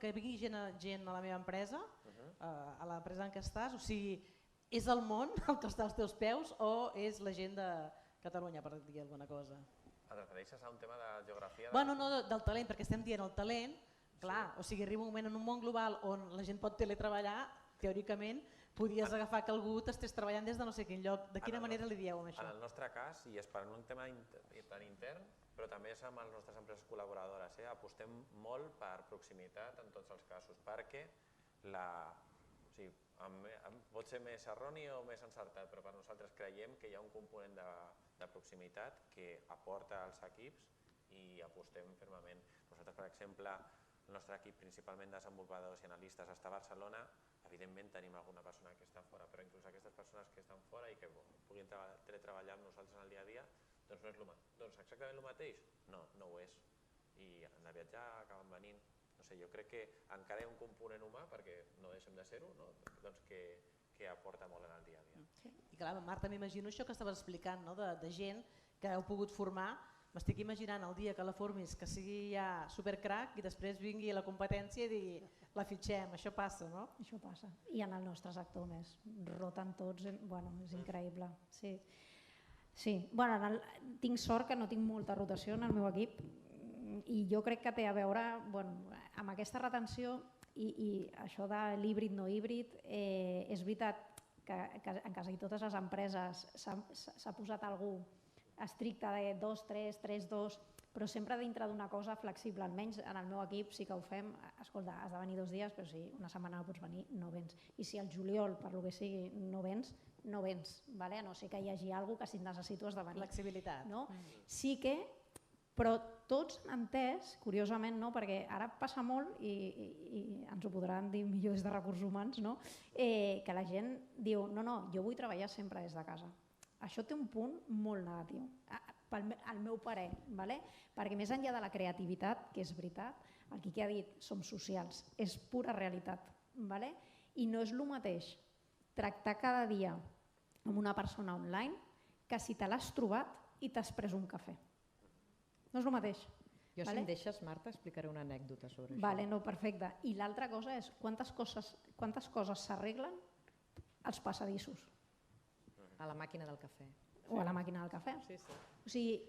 que vingui gent a la meva empresa, a l'empresa en què estàs, o sigui, és el món el que està als teus peus o és la gent de Catalunya, per dir alguna cosa? Et refereixes a un tema de geografia? Bueno, no del talent, perquè estem dient el talent, clar, o sigui, arriba un moment en un món global on la gent pot teletreballar, teòricament, podries agafar que algú t'estés treballant des de no sé quin lloc. De quina manera li dieu amb això? En el nostre cas, i és per un tema tan intern, però també és amb les nostres empreses col·laboradores, apostem molt per proximitat en tots els casos, perquè pot ser més erroni o més encertat, però per nosaltres creiem que hi ha un component de proximitat que aporta als equips i apostem fermament. Nosaltres, per exemple, el nostre equip, principalment desenvolupadors i analistes, està a Barcelona. Evidentment tenim alguna persona que està fora, però inclús aquestes persones que estan fora i que puguin teletreballar amb nosaltres en el dia a dia, doncs no és exactament el mateix? No, no ho és. I han de viatjar, acaben venint. Jo crec que encara hi ha un component humà, perquè no deixem de ser-ho, que aporta molt en el dia a dia. I clar, Marta, m'imagino això que estaves explicant, de gent que heu pogut formar. M'estic imaginant el dia que la formis que sigui ja supercrac i després vingui a la competència i digui la fitxem, això passa, no? Això passa. I en el nostre sector més. Roten tots, és increïble. Sí. Tinc sort que no tinc molta rotació en el meu equip i jo crec que té a veure amb aquesta retenció i això de l'híbrid no híbrid. És veritat que en quasi totes les empreses s'ha posat algú estricte de 2-3, 3-2, però sempre dintre d'una cosa flexible. Almenys en el meu equip sí que ho fem. Escolta, has de venir 2 dies, però si una setmana no pots venir, no vens. I si al juliol, per lo que sigui, no vens, no vens. A no ser que hi hagi alguna cosa que si et necessito has de venir. Flexibilitat. Sí que, però tots han entès, curiosament, perquè ara passa molt i ens ho podran dir millor des de recursos humans, que la gent diu no, jo vull treballar sempre des de casa. Això té un punt molt negatiu, al meu parer, perquè més enllà de la creativitat, que és veritat, el Quique ha dit, som socials, és pura realitat, i no és el mateix tractar cada dia amb una persona online que si te l'has trobat i t'has pres un cafè. No és el mateix. Jo, si em deixes, Marta, explicaré una anècdota sobre això. Perfecte. I l'altra cosa és quantes coses s'arreglen als passadissos. A la màquina del cafè. O a la màquina del cafè. Sí. O sigui,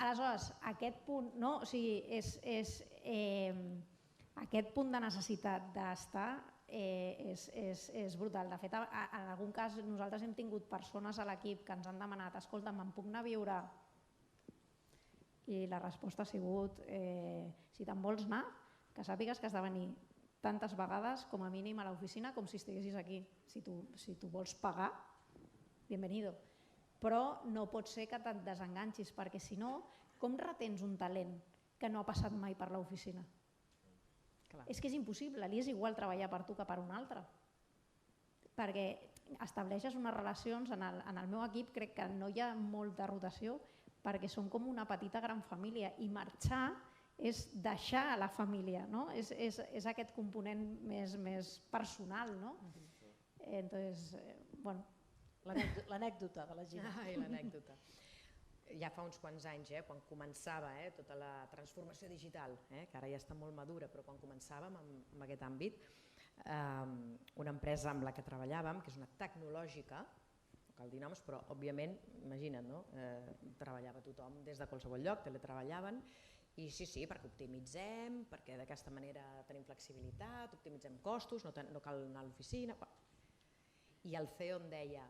aleshores, aquest punt, aquest punt de necessitat d'estar és brutal. De fet, en algun cas nosaltres hem tingut persones a l'equip que ens han demanat, escolta, me'n puc anar a viure? I la resposta ha sigut, si te'n vols anar, que sàpigues que has de venir tantes vegades com a mínim a l'oficina com si estiguessis aquí. Si tu vols pagar, bienvenido. Però no pot ser que te'n desenganxis, perquè si no, com retens un talent que no ha passat mai per l'oficina? És que és impossible, li és igual treballar per tu que per un altre. Perquè estableixes unes relacions, en el meu equip crec que no hi ha molta rotació, perquè són com una petita gran família i marxar és deixar la família, no? És aquest component més personal, no? Entonces, bueno, l'anècdota de la gent. Ai, l'anècdota. Ja fa uns quants anys, quan començava tota la transformació digital, que ara ja està molt madura, però quan començàvem en aquest àmbit, una empresa amb la que treballàvem, que és una tecnològica, no cal dir noms, però òbviament, imagina't, treballava tothom des de qualsevol lloc, teletreballaven, i sí, perquè optimitzem, perquè d'aquesta manera tenim flexibilitat, optimitzem costos, no cal anar a l'oficina. I el CEO em deia,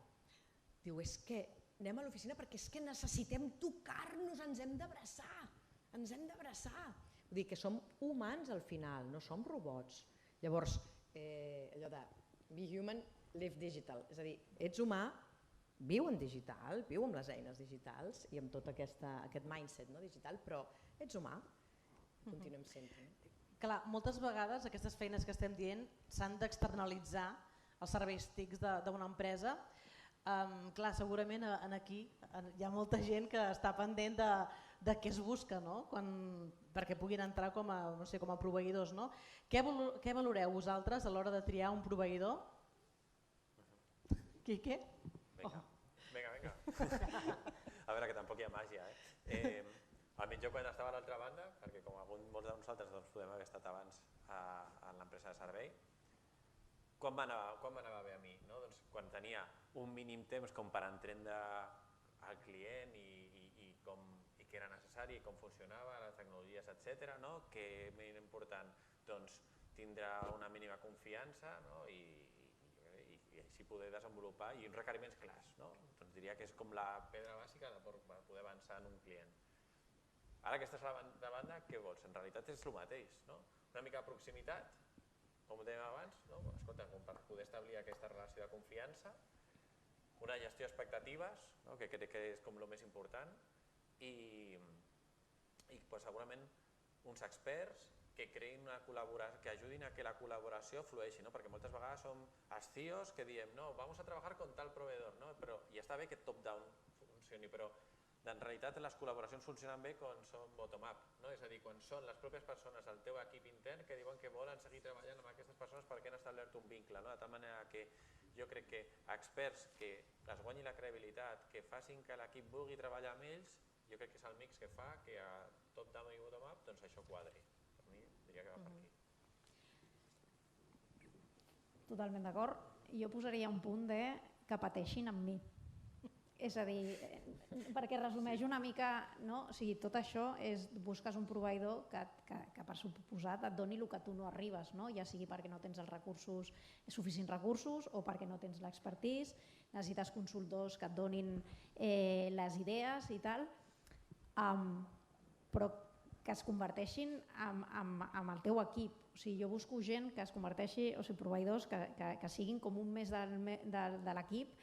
diu, és que anem a l'oficina perquè és que necessitem tocar-nos, ens hem d'abraçar. Vull dir que som humans al final, no som robots. Llavors, allò de be human, live digital, és a dir, ets humà, viu en digital, viu amb les eines digitals i amb tot aquest mindset digital, però ets humà, continuem sent. Clar, moltes vegades aquestes feines que estem dient s'han d'externalitzar els serveis TICs d'una empresa. Clar, segurament aquí hi ha molta gent que està pendent de què es busca, perquè puguin entrar com a proveïdors. Què valoreu vosaltres a l'hora de triar un proveïdor? Quique? Vinga. A veure, que tampoc hi ha màgia. Almenys jo quan estava a l'altra banda, perquè com molts de nosaltres podem haver estat abans a l'empresa de servei, quan m'anava bé a mi? Quan tenia un mínim temps com per entendre el client i què era necessari, com funcionava, les tecnologies, etc. Que és important tindre una mínima confiança i així poder desenvolupar i uns requeriments clars. Diria que és com la pedra bàsica per poder avançar en un client. Ara que estàs a la banda, què vols? En realitat és el mateix. Una mica de proximitat, com ho dèiem abans, escolta, per poder establir aquesta relació de confiança, una gestió d'expectatives, que crec que és com el més important, i segurament uns experts que creïn una col·laboració, que ajudin a que la col·laboració flueixi, perquè moltes vegades som els CEOs que diem no, vamos a trabajar con tal proveedor, i està bé que top-down funcioni, però en realitat les col·laboracions funcionen bé quan són bottom-up, és a dir, quan són les pròpies persones del teu equip intern que diuen que volen seguir treballant amb aquestes persones perquè han establert un vincle, de tal manera que jo crec que experts que es guanyin la credibilitat, que facin que l'equip vulgui treballar amb ells, jo crec que és el mix que fa que a top-down i bottom-up això quadri. Per mi diria que va per aquí. Totalment d'acord. Jo posaria un punt de que pateixin amb mi. És a dir, perquè resumeix una mica, tot això és busques un proveïdor que per suposat et doni el que tu no arribes, ja sigui perquè no tens els suficients recursos o perquè no tens l'expertise, necessites consultors que et donin les idees i tal, però que es converteixin en el teu equip. O sigui, jo busco gent que es converteixi, o sigui, proveïdors que siguin com un més de l'equip,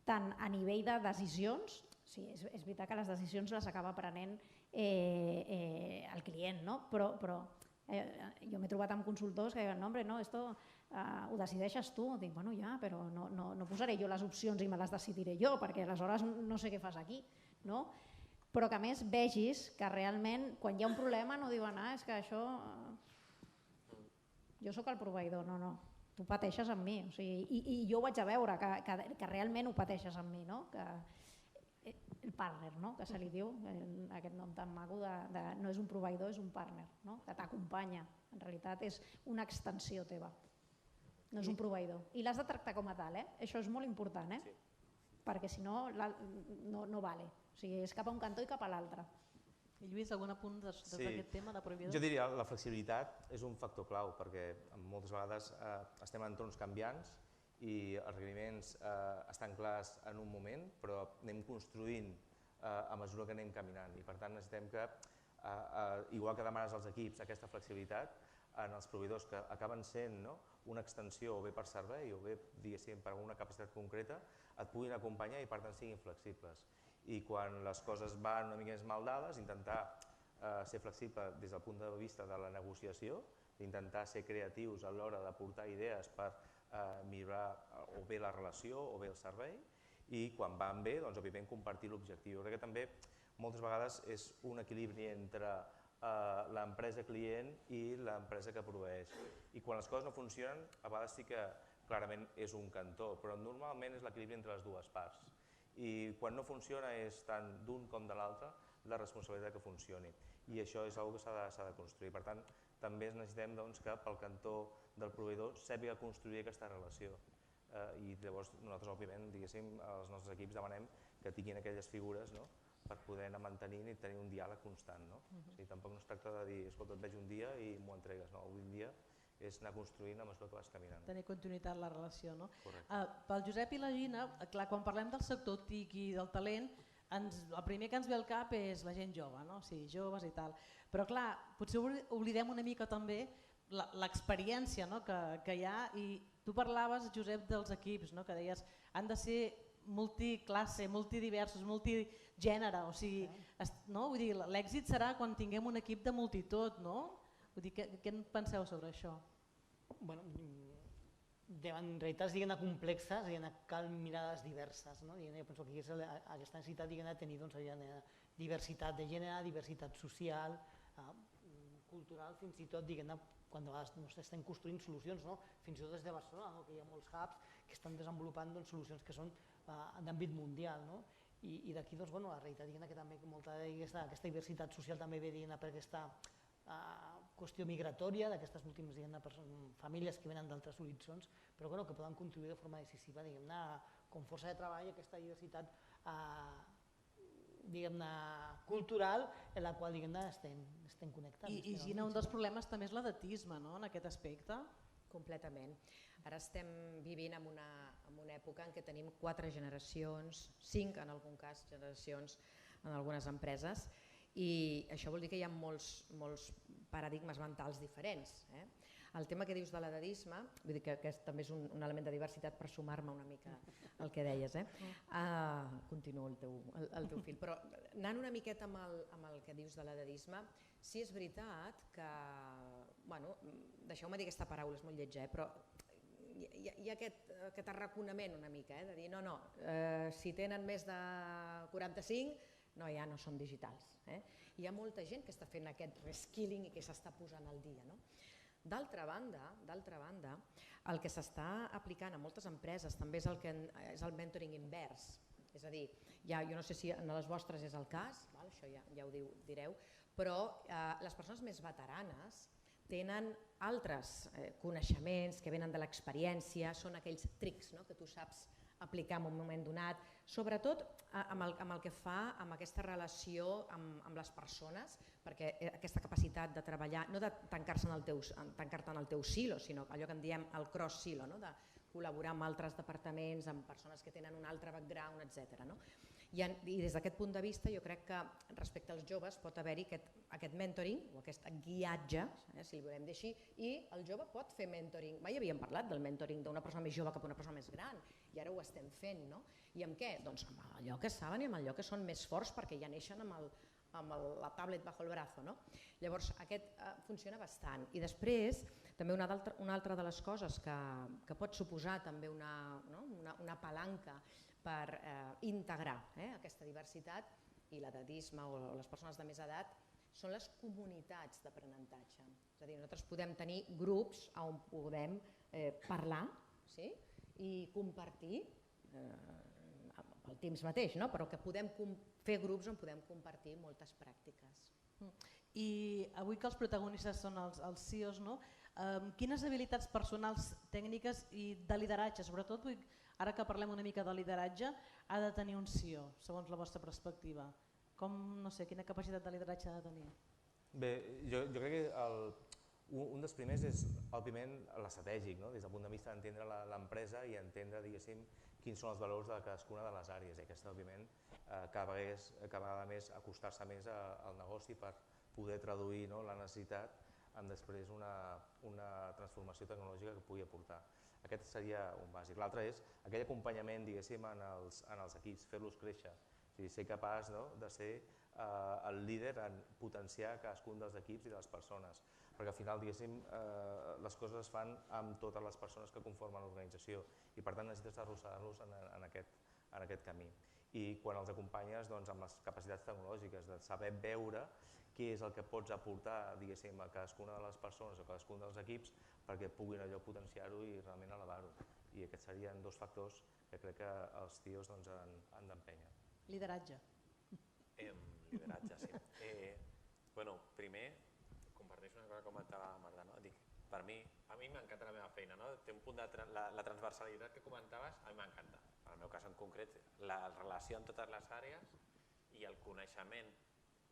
tant a nivell de decisions, és veritat que les decisions les acaba prenent el client, però jo m'he trobat amb consultors que diuen no, esto ho decideixes tu. Dic, bueno, ja, però no posaré jo les opcions i me les decidiré jo, perquè aleshores no sé què fas aquí. Però que a més vegis que realment quan hi ha un problema no diuen és que això... Jo sóc el proveïdor, no. Tu pateixes amb mi, i jo ho vaig a veure, que realment ho pateixes amb mi, el partner, que se li diu, aquest nom tan maco, no és un proveïdor, és un partner, que t'acompanya, en realitat és una extensió teva, no és un proveïdor. I l'has de tractar com a tal, això és molt important, perquè si no, no vale, és cap a un cantó i cap a l'altre. I Lluís, algun apunt d'aquest tema de proveïdors? Jo diria que la flexibilitat és un factor clau perquè moltes vegades estem en entorns canviants i els requeriments estan clars en un moment, però anem construint a mesura que anem caminant i per tant necessitem que, igual que demanes als equips aquesta flexibilitat, en els proveïdors que acaben sent una extensió o bé per servei o bé per alguna capacitat concreta, et puguin acompanyar i per tant siguin flexibles. I quan les coses van una mica més mal dades, intentar ser flexible des del punt de vista de la negociació, intentar ser creatius a l'hora d'aportar idees per millorar o bé la relació o bé el servei, i quan van bé, òbviament, compartir l'objectiu. Jo crec que també moltes vegades és un equilibri entre l'empresa client i l'empresa que proveeix. I quan les coses no funcionen, a vegades sí que clarament és un cantó, però normalment és l'equilibri entre les dues parts. I quan no funciona és tant d'un com de l'altre la responsabilitat que funcioni. I això és una cosa que s'ha de construir. Per tant, també necessitem que pel cantó del proveïdor sàpiga construir aquesta relació. I llavors nosaltres, òbviament, als nostres equips demanem que tinguin aquelles figures per poder anar mantenint i tenir un diàleg constant. Tampoc no es tracta de dir, escolta, et veig un dia i m'ho entregues. Avui en dia és anar construint a mesura que vas caminant. Tenir continuïtat en la relació. Correcte. Pel Josep i la Gina, quan parlem del sector TIC i del talent, el primer que ens ve al cap és la gent jove, joves i tal. Però clar, potser oblidem una mica també l'experiència que hi ha, i tu parlaves, Josep, dels equips, que deies han de ser multiclasse, multidiversos, multigènere, l'èxit serà quan tinguem un equip de multitot, què en penseu sobre això? En realitats complexes cal mirades diverses. Jo penso que aquesta necessitat de tenir diversitat de gènere, diversitat social, cultural, fins i tot quan estem construint solucions, fins i tot des de Barcelona, que hi ha molts hubs que estan desenvolupant solucions que són d'àmbit mundial. I d'aquí la realitat que també molta d'aquesta diversitat social també ve per aquesta qüestió migratòria d'aquestes últimes famílies que venen d'altres horitzons, però que poden contribuir de forma decisiva com força de treball a aquesta diversitat cultural en la qual estem connectats. I Gina, un dels problemes també és l'edatisme en aquest aspecte? Completament. Ara estem vivint en una època en què tenim 4 generacions, 5 en algun cas generacions en algunes empreses, i això vol dir que hi ha molts paradigmes mentals diferents. El tema que dius de l'edadisme, vull dir que també és un element de diversitat per sumar-me una mica al que deies. Continuo el teu fil, però anant una miqueta amb el que dius de l'edadisme, sí és veritat que, deixeu-me dir aquesta paraula, és molt lletja, però hi ha aquest arraconament una mica, de dir no, si tenen més de 45 ja no són digitals. Hi ha molta gent que està fent aquest reskilling i que s'està posant al dia. D'altra banda, el que s'està aplicant a moltes empreses també és el mentoring invers. És a dir, jo no sé si en les vostres és el cas, això ja ho direu, però les persones més veteranes tenen altres coneixements que venen de l'experiència, són aquells trics que tu saps aplicar en un moment donat, sobretot amb el que fa amb aquesta relació amb les persones, perquè aquesta capacitat de treballar, no de tancar-te en el teu silo, sinó allò que en diem el cross silo, de col·laborar amb altres departaments, amb persones que tenen un altre background, etc. I des d'aquest punt de vista jo crec que respecte als joves pot haver-hi aquest mentoring o aquest guiatge, si el volem dir així, i el jove pot fer mentoring. Mai havíem parlat del mentoring d'una persona més jove cap a una persona més gran i ara ho estem fent. I amb què? Doncs amb allò que saben i amb allò que són més forts perquè ja neixen amb la tablet bajo el brazo. Llavors aquest funciona bastant. I després també una altra de les coses que pot suposar també una palanca per integrar aquesta diversitat i l'edadisme o les persones de més edat són les comunitats d'aprenentatge. És a dir, nosaltres podem tenir grups on podem parlar i compartir el temps mateix, però que podem fer grups on podem compartir moltes pràctiques. I avui que els protagonistes són els CEOs, quines habilitats personals, tècniques i de lideratge, sobretot ara que parlem una mica de lideratge, ha de tenir un CEO, segons la vostra perspectiva? Quina capacitat de lideratge ha de tenir? Bé, jo crec que un dels primers és, òbviament, l'estratègic, des del punt de vista d'entendre l'empresa i entendre, diguéssim, quins són els valors de cadascuna de les àrees. I aquesta, òbviament, cada vegada més acostar-se més al negoci per poder traduir la necessitat en després una transformació tecnològica que pugui aportar. Aquest seria un bàsic. L'altre és aquell acompanyament, diguéssim, en els equips, fer-los créixer. Ser capaç de ser el líder en potenciar cadascun dels equips i de les persones, perquè al final, diguéssim, les coses es fan amb totes les persones que conformen l'organització i per tant necessites arrossegar-los en aquest camí. i quan els acompanyes amb les capacitats tecnològiques, de saber veure què és el que pots aportar, diguéssim, a cadascuna de les persones o a cadascun dels equips perquè puguin allò potenciar-ho i realment elevar-ho. I aquests serien dos factors que crec que els tios han d'empènyer. Lideratge. Lideratge, sí. Primer, comparteixo una cosa que comentava Marta. Per mi, a mi m'encanta la meva feina. Té un punt de la transversalitat que comentaves, a mi m'encanta. En el meu cas en concret, la relació en totes les àrees i el coneixement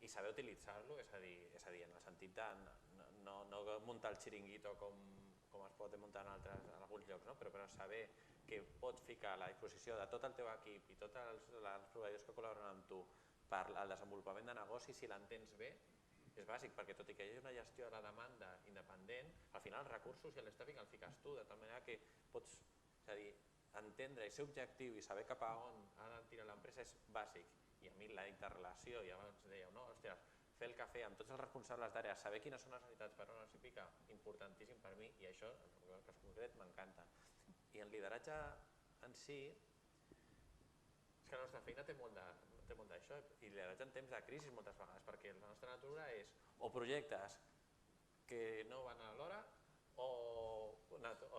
i saber utilitzar-lo, és a dir, en el sentit de no muntar el xiringuito com es pot muntar en alguns llocs, però saber que pots ficar a la disposició de tot el teu equip i tots els proveïdors que col·laboren amb tu per al desenvolupament de negoci, si l'entens bé, és bàsic, perquè tot i que hi hagi una gestió de la demanda independent, al final els recursos i l'estàfic el fiques tu, de tal manera que pots entendre i ser objectiu i saber cap a on ha de tirar l'empresa és bàsic. I a mi la interrelació, i abans dèieu, fer el cafè amb tots els responsables d'àrea, saber quines són les necessitats per on els hi pica, importantíssim per mi, i això, en el cas concret, m'encanta. I el lideratge en si, és que la nostra feina té molt d'això, i lideratge en temps de crisi moltes vegades, perquè la nostra natura és o projectes que no van a l'hora o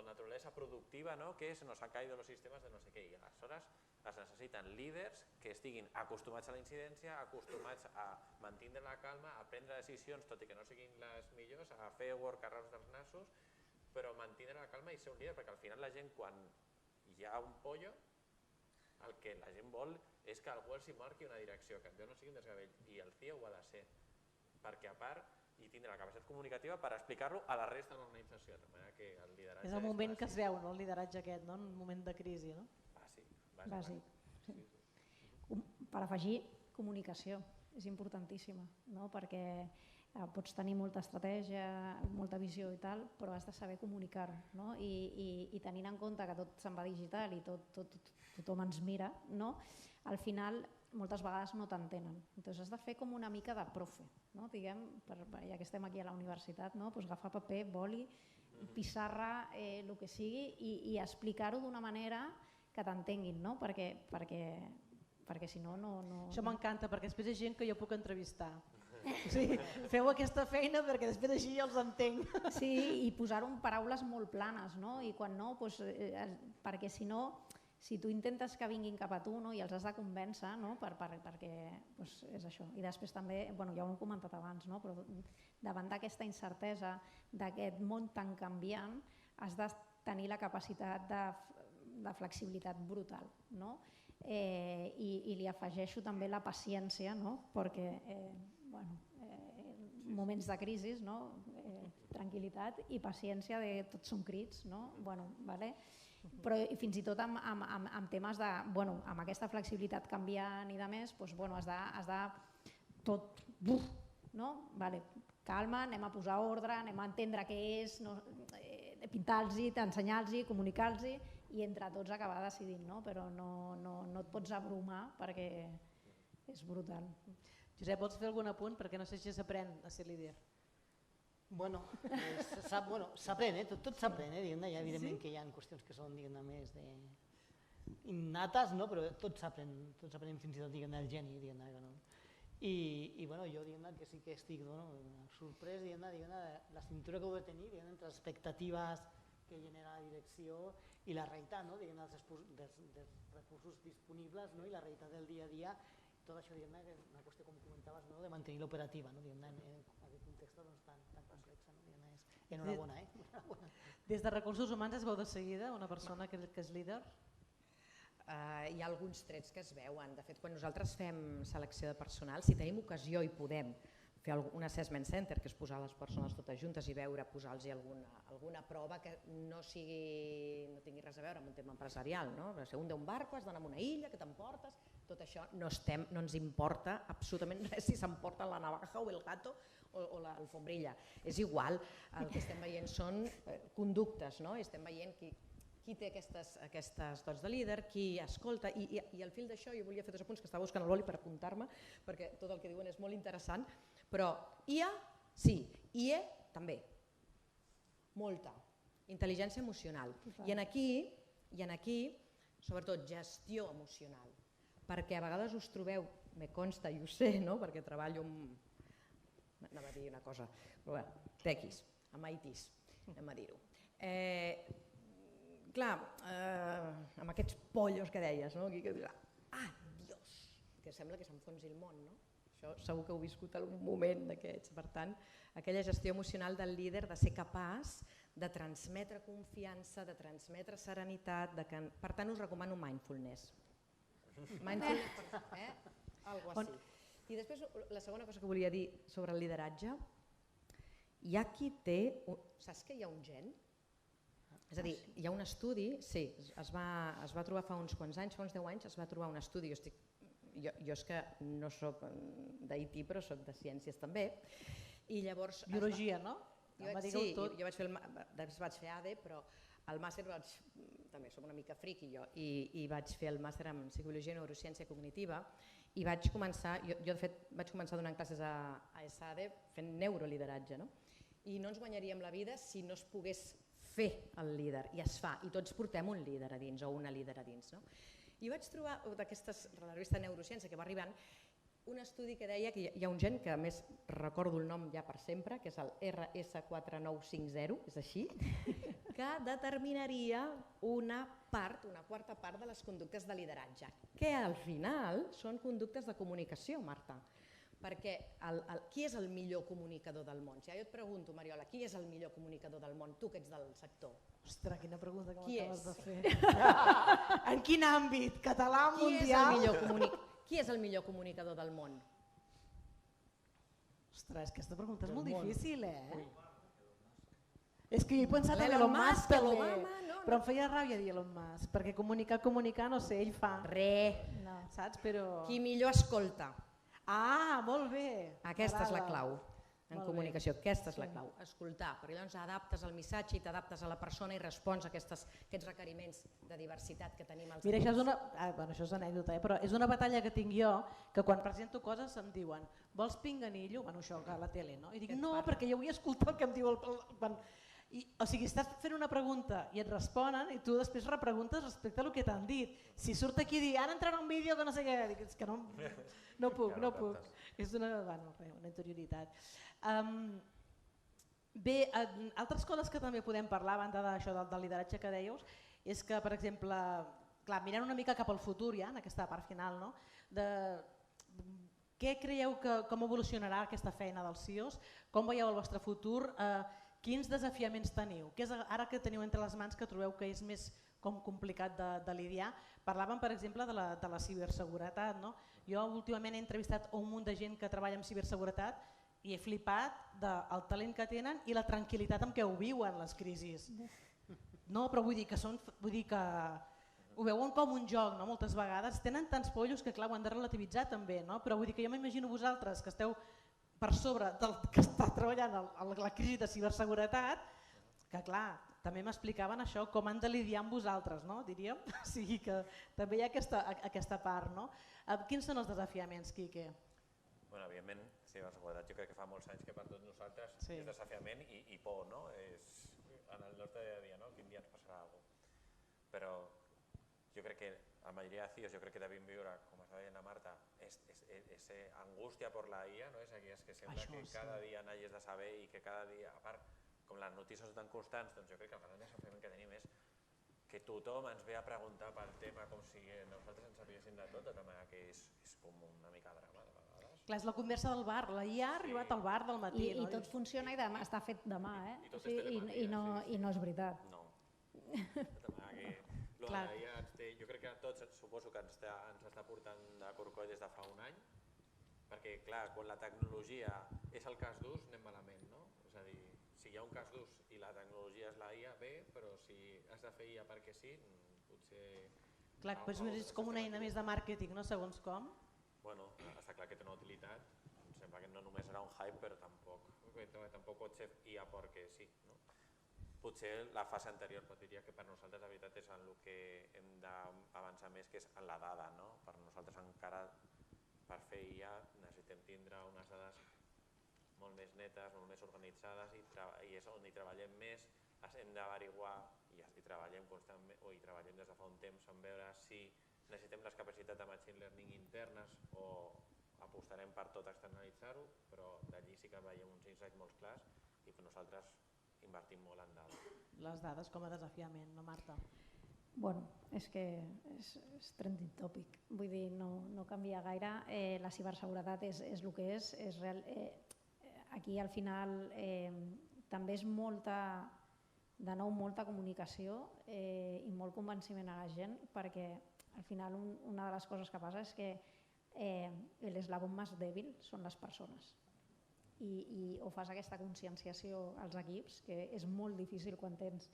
naturalesa productiva, que es nos han caído los sistemes de no sé què, i aleshores es necessiten líders que estiguin acostumats a la incidència, acostumats a mantindre la calma, a prendre decisions, tot i que no siguin les millors, a fer workarounds dels nassos, però mantindre la calma i ser un líder, perquè al final la gent, quan hi ha un pollo, el que la gent vol és que algú els hi marqui una direcció, que no sigui un desgavell, i el CIO ho ha de ser, perquè a part i tindre la capacitat comunicativa per explicar-lo a la resta de l'organització, de manera que el lideratge és el moment que es veu, el lideratge aquest, en un moment de crisi. Bàsic. Per afegir, comunicació és importantíssima, perquè pots tenir molta estratègia, molta visió i tal, però has de saber comunicar, i tenint en compte que tot se'n va digital i tothom ens mira, al final moltes vegades no t'entenen. Llavors has de fer com una mica de profe, diguem, ja que estem aquí a la universitat, agafar paper, boli, pissarra, el que sigui, i explicar-ho d'una manera que t'entenguin, perquè si no... Això m'encanta, perquè després hi ha gent que jo puc entrevistar. Feu aquesta feina perquè després així ja els entenc. Sí, i posar-ho en paraules molt planes, i quan no, perquè si no, si tu intentes que vinguin cap a tu i els has de convèncer, perquè és això. I després també, ja ho hem comentat abans, però davant d'aquesta incertesa, d'aquest món tan canviant, has de tenir la capacitat de flexibilitat brutal. I li afegeixo també la paciència, perquè moments de crisi, tranquil·litat i paciència, tots són crits, però fins i tot amb temes de, amb aquesta flexibilitat canviant i de més, has de tot, calma, anem a posar ordre, anem a entendre què és, pintar-los, ensenyar-los, comunicar-los i entre tots acabar decidint, però no et pots abrumar perquè és brutal. Josep, vols fer algun apunt? Perquè no sé si s'aprèn a ser líder. Bueno, s'aprèn, tot s'aprèn, evidentment que hi ha qüestions que són més innates, però tot s'aprèn fins i tot el geni. I jo que sí que estic sorprès de la cintura que heu de tenir entre les expectatives que genera la direcció i la realitat dels recursos disponibles i la realitat del dia a dia. Tot això és una qüestió, com comentaves, de mantenir l'operativa en aquest context tan complex. Enhorabona. Des de Recursos Humans es veu de seguida una persona que és líder? Hi ha alguns trets que es veuen. De fet, quan nosaltres fem selecció de personal, si tenim ocasió i podem fer un assessment center, que és posar les persones totes juntes i veure, posar-los alguna prova que no tingui res a veure amb un tema empresarial. Si un d'un barco, has d'anar a una illa, que t'emportes, tot això no ens importa absolutament res si s'emporta la navaja o el gato o l'alfombrilla. És igual, el que estem veient són conductes, estem veient qui té aquestes dots de líder, qui escolta, i al fil d'això jo volia fer 2 apunts, que estava buscant el boli per apuntar-me, perquè tot el que diuen és molt interessant, però IA sí, IE també, molta, intel·ligència emocional, i en aquí, sobretot, gestió emocional, perquè a vegades us trobeu, me consta i ho sé, perquè treballo amb, anava a dir una cosa, però bé, tequis, amb ITs, anem a dir-ho. Clar, amb aquests pollos que deies, aquí que dirà, Dios, que sembla que s'enfonsi el món, no? Això segur que heu viscut algun moment d'aquests. Per tant, aquella gestió emocional del líder de ser capaç de transmetre confiança, de transmetre serenitat, per tant us recomano mindfulness. Mindfulness, algo així. I després la segona cosa que volia dir sobre el lideratge, hi ha qui té, saps que hi ha un gen? És a dir, hi ha un estudi, sí, es va trobar fa uns quants anys, fa uns 10 anys es va trobar un estudi, jo és que no soc d'IT però soc de ciències també, i llavors... Biologia, no? Sí, jo vaig fer ADE, però al màster també som una mica friqui jo, i vaig fer el màster en psicologia i neurociència cognitiva i vaig començar, jo de fet vaig començar donant classes a ESADE fent neurolideratge, i no ens guanyaríem la vida si no es pogués fer el líder, i es fa, i tots portem un líder a dins o una líder a dins. I vaig trobar d'aquestes, de la revista Neurociència que va arribant, un estudi que deia que hi ha un gen, que a més recordo el nom ja per sempre, que és el RS4950, és així, que determinaria una quarta part de les conductes de lideratge, que al final són conductes de comunicació, Marta. Perquè qui és el millor comunicador del món? Si jo et pregunto, Mariola, qui és el millor comunicador del món? Tu que ets del sector. Ostres, quina pregunta que m'acabes de fer. En quin àmbit? Català, mundial? Qui és el millor comunicador del món? Ostres, aquesta pregunta és molt difícil, És que jo he pensat en Elon Elon Musk Musk, també, Obama, però em feia ràbia dir Elon Musk, perquè comunicar, no sé, ell fa. Saps, però... Qui millor escolta. Molt bé. Aquesta és la clau en comunicació, aquesta és la Sí. clau, escoltar, perquè llavors adaptes el missatge i t'adaptes a la persona i respons a aquests requeriments de diversitat que tenim als Mira, això és anècdota, però és una batalla que tinc jo, que quan presento coses em diuen vols pinganillo? Bueno, això a la tele, no? I dic no, perquè jo vull escoltar el que em diu o sigui, estàs fent una pregunta i et responen i tu després repreguntes respecte al que t'han dit. Si surt aquí i dir ara entrarà un vídeo que no sé què, dic, és que no puc. És una interioritat. Bé, altres coses que també podem parlar a banda d'això del lideratge que dèieu és que, per exemple, clar, mirant una mica cap al futur ja, en aquesta part final, no? Què creieu com evolucionarà aquesta feina dels CEOs? Com veieu el vostre futur? Quins desafiaments teniu? Què és ara que teniu entre les mans que trobeu que és més complicat de lidiar? Parlàvem, per exemple, de la ciberseguretat. Jo últimament he entrevistat un munt de gent que treballa en ciberseguretat i he flipat del talent que tenen i la tranquil·litat amb què ho viuen les crisis. No, però vull dir que ho veuen com un joc, moltes vegades. Tenen tants pollos que clar, ho han de relativitzar també, però vull dir que jo m'imagino vosaltres que esteu per sobre del que està treballant la crisi de ciberseguretat, que clar, també m'explicaven això, com han de lidiar amb vosaltres, diríem. O sigui que també hi ha aquesta part. Quins són els desafiaments, Quique? Bueno, evidentment, ciberseguretat jo crec que fa molts anys que per tots nosaltres és desafiament i por, no? És en el nostre dia a dia, no? Quin dia ens passarà alguna cosa. Però jo crec que la majoria de CIOs, jo crec que devem viure, com estava dient la Marta, angústia per la IA, no? És aquelles que sembla que cada dia n'hagis de saber i que cada dia, a part, com les notícies són tan constants, doncs jo crec que el gran desafiament que tenim és que tothom ens ve a preguntar pel tema com si nosaltres ens sabéssim de tot, de manera que és com una mica drama de vegades. Clar, és la conversa del bar, la IA ha arribat al bar del matí. I tot funciona i està fet demà, i no és veritat. No. Jo crec que a tots suposo que ens està portant de corcoll des de fa un any, perquè clar, quan la tecnologia és el cas d'ús anem malament, no? És a dir, si hi ha un cas d'ús i la tecnologia és la IA, bé, però si has de fer IA perquè sí, potser... Clar, és com una eina més de màrqueting, no? Segons com. Bueno, està clar que té una utilitat, em sembla que no només serà un hype, però tampoc pot ser IA perquè sí, no? Potser la fase anterior diria que per nosaltres la veritat és en el que hem d'avançar més, que és en la dada, no? Per nosaltres encara, per fer IA, necessitem tindre unes dades molt més netes, molt més organitzades i és on hi treballem més, hem d'averiguar i treballem constantment, o hi treballem des de fa un temps en veure si necessitem les capacitats de machine learning internes o apostarem per tot externalitzar-ho, però d'allí sí que veiem uns insights molt clars i nosaltres invertim molt en dades. Les dades com a desafiament, no Marta? Bueno, és que és trending topic, vull dir, no canvia gaire, la ciberseguretat és el que és real. Aquí al final també és de nou molta comunicació i molt convenciment a la gent, perquè al final una de les coses que passa és que l'eslabón més dèbil són les persones i o fas aquesta conscienciació als equips, que és molt difícil quan tens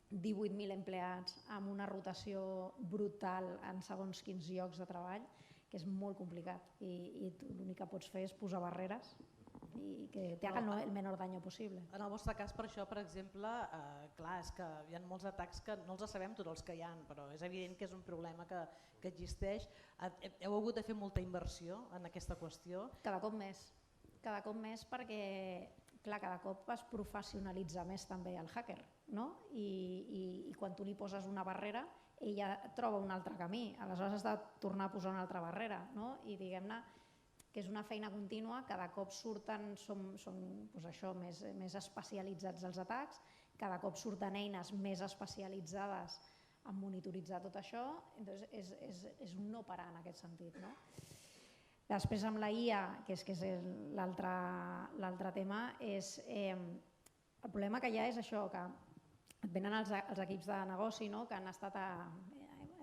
18.000 empleats amb una rotació brutal en segons quins llocs de treball, que és molt complicat i tu l'únic que pots fer és posar barreres i que te hagan el menor daño possible. En el vostre cas, per això, per exemple, clar, és que hi ha molts atacs que no els sabem tots els que hi ha, però és evident que és un problema que existeix. Heu hagut de fer molta inversió en aquesta qüestió? Cada cop més perquè clar, cada cop es professionalitza més també el hacker, no? I quan tu li poses una barrera, ella troba un altre camí, aleshores has de tornar a posar una altra barrera, no? I diguem-ne que és una feina contínua, cada cop són més especialitzats els atacs, cada cop surten eines més especialitzades en monitoritzar tot això, és un no parar en aquest sentit, no? Després amb la IA, que és l'altre tema, el problema que hi ha és això, que et venen els equips de negoci que han estat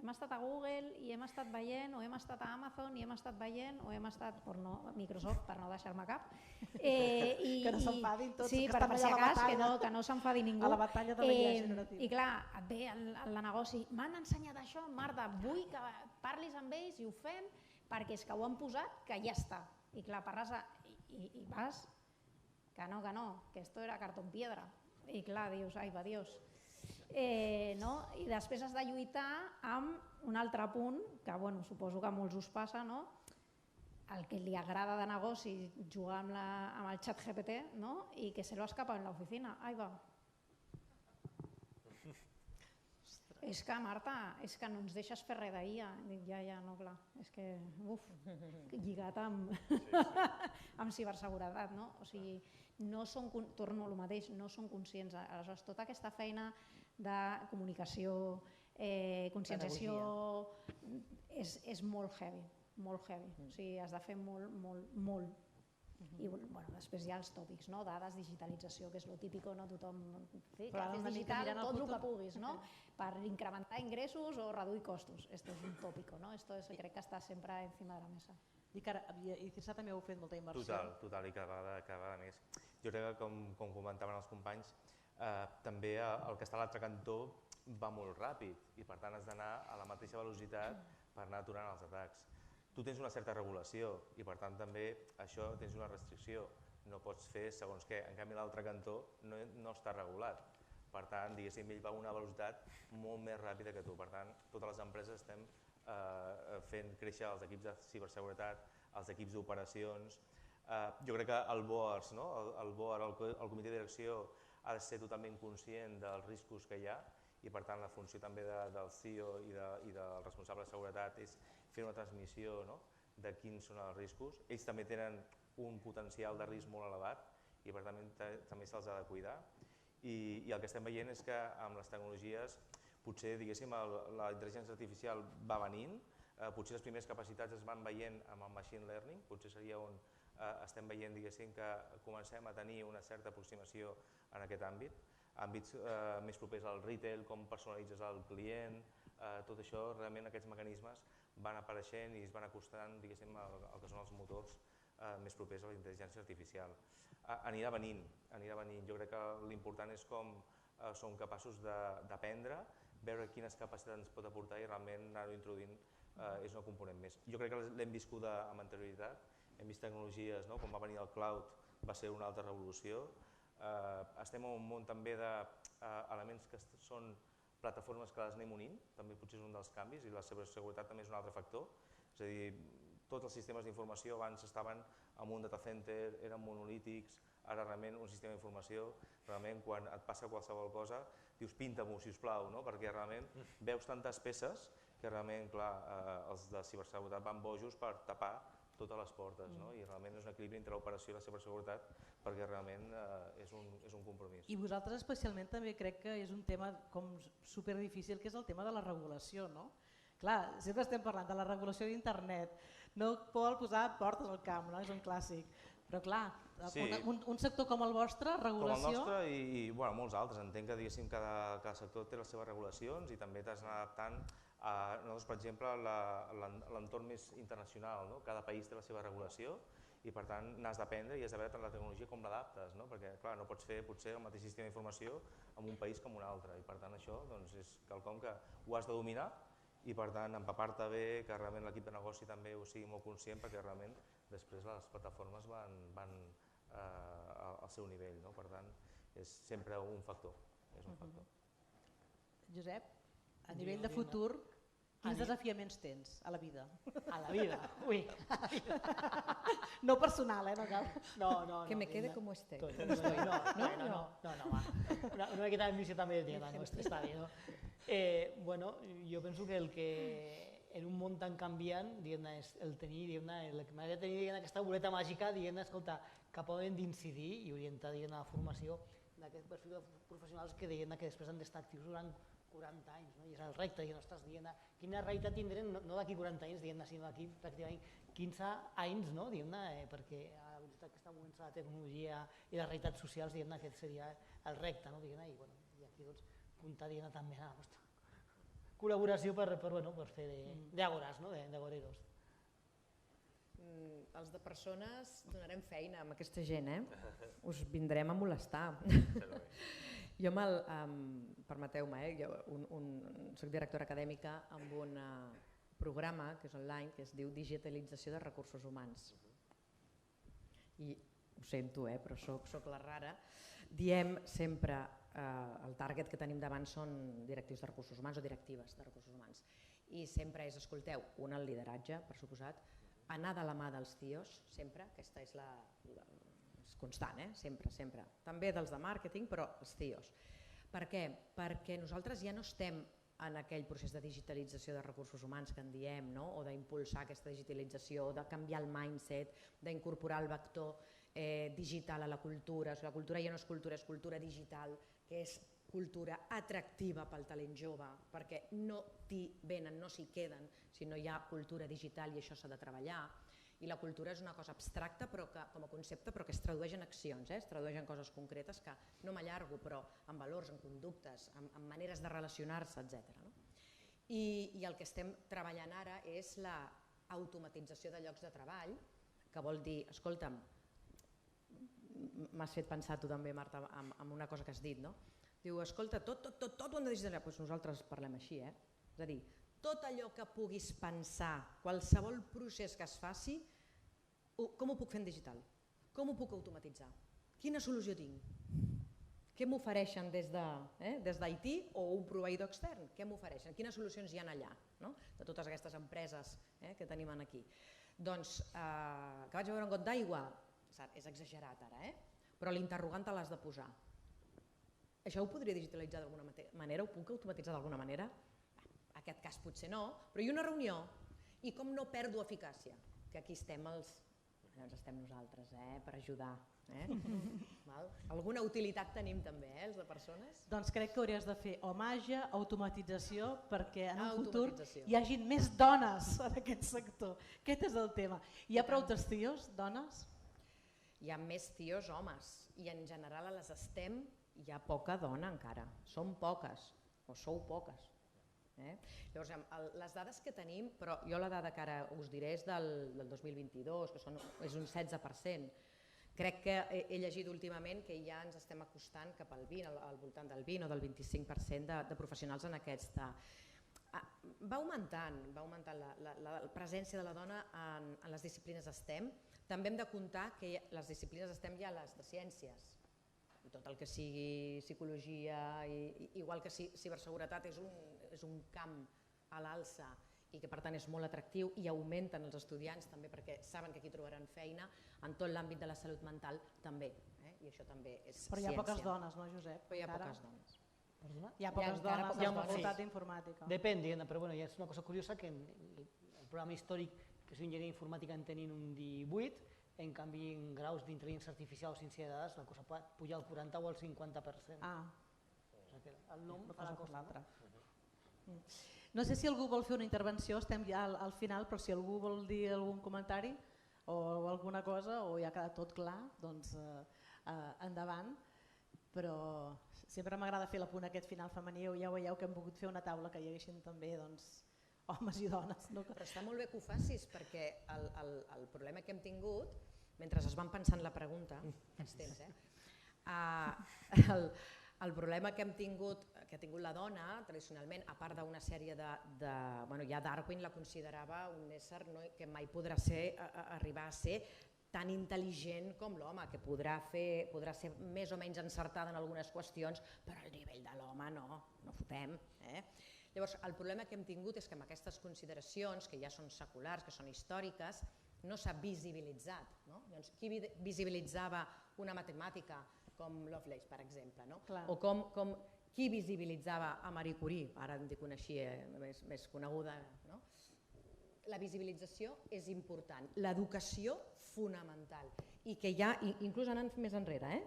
hem estat a Google i hem estat veient, o hem estat a Amazon i hem estat veient, o hem estat a Microsoft, per no deixar-me cap. Que no s'enfadin tots, sí, que estan allà a la batalla. Que no s'enfadi ningú. A la batalla de la IA generativa. I clar, et ve el negoci, m'han ensenyat això, Marta, vull que parlis amb ells i ho fem, perquè és que ho han posat, que ja està. I clar, parles i vas, que no, que esto era cartón piedra. I clar, dius, ai, va Dios. I després has de lluitar amb un altre punt, que suposo que a molts us passa, el que li agrada de negoci jugar amb el xat GPT i que se lo escapa en l'oficina. Ai, va. És que, Marta, és que no ens deixes fer res d'IA. Dic, ja, no, clar, és que, lligat amb ciberseguretat, no? O sigui, torno al mateix, no són conscients. Aleshores, tota aquesta feina de comunicació, conscienciació, és molt heavy, molt heavy. O sigui, has de fer molt. I després hi ha els tòpics, dades, digitalització, que és lo típico, tothom fes digital tot el que puguis, per incrementar ingressos o reduir costos. Esto es un tópico, esto crec que està sempre encima de la mesa. I CIRSA també heu fet molta inversió. Total, i cada vegada més. Jo crec que, com comentaven els companys, també el que està a l'altre cantó va molt ràpid i per tant has d'anar a la mateixa velocitat per anar aturant els atacs. Tu tens una certa regulació i per tant també això tens una restricció, no pots fer segons què, en canvi l'altre cantó no està regulat. Per tant, diguéssim, ell va a una velocitat molt més ràpida que tu. Per tant, totes les empreses estem fent créixer els equips de ciberseguretat, els equips d'operacions. Jo crec que el BOARS, el comitè de direcció, ha de ser totalment conscient dels riscos que hi ha i per tant la funció també del CEO i del responsable de seguretat és fer una transmissió de quins són els riscos. Ells també tenen un potencial de risc molt elevat i per tant també se'ls ha de cuidar. I el que estem veient és que amb les tecnologies potser la intel·ligència artificial va venint, potser les primeres capacitats es van veient amb el machine learning, potser seria on estem veient que comencem a tenir una certa aproximació en aquest àmbit, àmbits més propers al retail, com personalitzes el client, tot això, realment aquests mecanismes van apareixent i es van acostant el que són els motors més propers a la intel·ligència artificial. Anirà venint. Jo crec que l'important és com som capaços d'aprendre, veure quines capacitats ens pot aportar i realment anar-ho introduint és un component més. Jo crec que l'hem viscuda amb anterioritat, hem vist tecnologies, quan va venir el cloud va ser una altra revolució. Estem en un món també d'elements que són plataformes que les anem unint, també potser és un dels canvis i la ciberseguretat també és un altre factor. És a dir, tots els sistemes d'informació abans estaven en un data center, eren monolítics, ara realment un sistema d'informació, realment quan et passa qualsevol cosa dius pinta-m'ho sisplau, perquè realment veus tantes peces que realment, clar, els de ciberseguretat van bojos per tapar totes les portes, i realment és un equilibri entre l'operació i la ciberseguretat perquè realment és un compromís. I vosaltres especialment també crec que és un tema com superdifícil, que és el tema de la regulació, no? Clar, sempre estem parlant de la regulació d'internet, no vol posar portes al camp, no? És un clàssic, però clar, un sector com el vostre, regulació... Com el nostre i molts altres, entenc que cada sector té les seves regulacions i també t'has d'anar adaptant a, nosaltres per exemple, l'entorn més internacional, cada país té la seva regulació i per tant n'has d'aprendre i has de veure tant la tecnologia com l'adaptes, perquè clar, no pots fer potser el mateix sistema d'informació en un país com un altre i per tant això és quelcom que ho has de dominar i per tant empapar-te bé, que realment l'equip de negoci també ho sigui molt conscient perquè realment després les plataformes van al seu nivell, per tant és sempre un factor. Josep, a nivell de futur, quins desafiaments tens a la vida? A la vida? Ui! No personal, no cal. No. Que me quede como esté. No, una miqueta d'ambició també de no, està bé, no? Bueno, jo penso que en un món tan canviant, és el tenir, m'agradaria tenir aquesta boleta màgica, escolta, cap on hem d'incidir i orientar la formació d'aquest perfil de professionals que després han d'estar actius durant 40 anys, i és el repte, quina realitat tindrem no d'aquí 40 anys, sinó d'aquí pràcticament 15 anys, perquè a la velocitat que està movent la tecnologia i les realitats socials, aquest seria el repte, i aquí comptar també a la nostra col·laboració per fer d'àgores, d'agoreros. Els de persones donarem feina amb aquesta gent, us vindrem a molestar. Jo, permeteu-me, jo soc directora acadèmica amb un programa que és online que es diu Digitalització de Recursos Humans. I ho sento, però soc la rara. Diem sempre, el target que tenim davant són directius de recursos humans o directives de recursos humans. I sempre és, escolteu, un el lideratge, per suposat, anar de la mà dels CIOs, sempre, aquesta és constant, sempre. També dels de màrqueting, però els CIOs. Per què? Perquè nosaltres ja no estem en aquell procés de digitalització de recursos humans que en diem, o d'impulsar aquesta digitalització, de canviar el mindset, d'incorporar el vector digital a la cultura. La cultura ja no és cultura digital, que és cultura atractiva pel talent jove, perquè no t'hi venen, no s'hi queden, si no hi ha cultura digital i això s'ha de treballar. I la cultura és una cosa abstracta com a concepte, però que es tradueix en accions, es tradueix en coses concretes que no m'allargo, però en valors, en conductes, en maneres de relacionar-se, etc. I el que estem treballant ara és l'automatització de llocs de treball, que vol dir, escolta'm, m'has fet pensar tu també, Marta, en una cosa que has dit, no? Diu, escolta, tot ho hem de digitalitzar. Doncs nosaltres parlem així, és a dir, tot allò que puguis pensar, qualsevol procés que es faci, com ho puc fer en digital? Com ho puc automatitzar? Quina solució tinc? Què m'ofereixen des d'IT o un proveïdor extern? Què m'ofereixen? Quines solucions hi ha allà, de totes aquestes empreses que tenim aquí? Doncs que vaig a veure un got d'aigua, és exagerat ara, però l'interrogant te l'has de posar. Això ho podria digitalitzar d'alguna manera? Ho puc automatitzar d'alguna manera? En aquest cas potser no, però hi ha una reunió i com no perdo eficàcia? Que aquí estem nosaltres per ajudar. Alguna utilitat tenim també, els de persones? Doncs crec que hauries de fer o màgia, automatització, perquè en un futur hi hagin més dones en aquest sector. Aquest és el tema. Hi ha prou CIOs, dones? Hi ha més CIOs homes i en general a les STEM hi ha poca dona encara. Són poques o sou poques. Llavors, les dades que tenim, però jo la dada que ara us diré és del 2022, que és un 16%. Crec que he llegit últimament que ja ens estem acostant cap al 20, al voltant del 20 o del 25% de professionals en aquesta. Va augmentant la presència de la dona en les disciplines STEM. També hem de comptar que les disciplines STEM hi ha les de ciències, tot el que sigui psicologia, igual que ciberseguretat és un camp a l'alça i que per tant és molt atractiu i augmenten els estudiants també perquè saben que aquí trobaran feina, en tot l'àmbit de la salut mental també, i això també és ciència. Però hi ha poques dones, no, Josep? Però hi ha poques dones. Perdona? Hi ha poques encara dones poques a la dones. facultat d'informàtica. Depèn, però bueno, ja és una cosa curiosa que el programa històric, que és enginyeria informàtica, en tenim un 18, en canvi en graus d'intel·ligència artificial o ciència de dades la cosa pot pujar al 40 o al 50%. Ah, O sigui que el nom una fa la cosa per cosa. l'altra. No sé si algú vol fer una intervenció, estem ja al final, però si algú vol dir algun comentari o alguna cosa, o ja ha quedat tot clar, doncs endavant. Però sempre m'agrada fer l'apunt aquest final femení, ja veieu que hem pogut fer una taula que hi haguessin també homes i dones. No? Però està molt bé que ho facis, perquè el problema que hem tingut, mentre es van pensant la pregunta, faig temps, el problema que hem tingut, que ha tingut la dona, tradicionalment, a part d'una sèrie bueno, ja Darwin la considerava un ésser que mai podrà arribar a ser tan intel·ligent com l'home, que podrà ser més o menys encertada en algunes qüestions, però al nivell de l'home no fotem. Llavors, el problema que hem tingut és que amb aquestes consideracions, que ja són seculars, que són històriques, no s'ha visibilitzat. Llavors, qui visibilitzava una matemàtica com Lovelace, per exemple? O qui visibilitzava a Marie Curie, ara em dic una així més coneguda. La visibilització és important, l'educació fonamental, i que ja, inclús anant més enrere,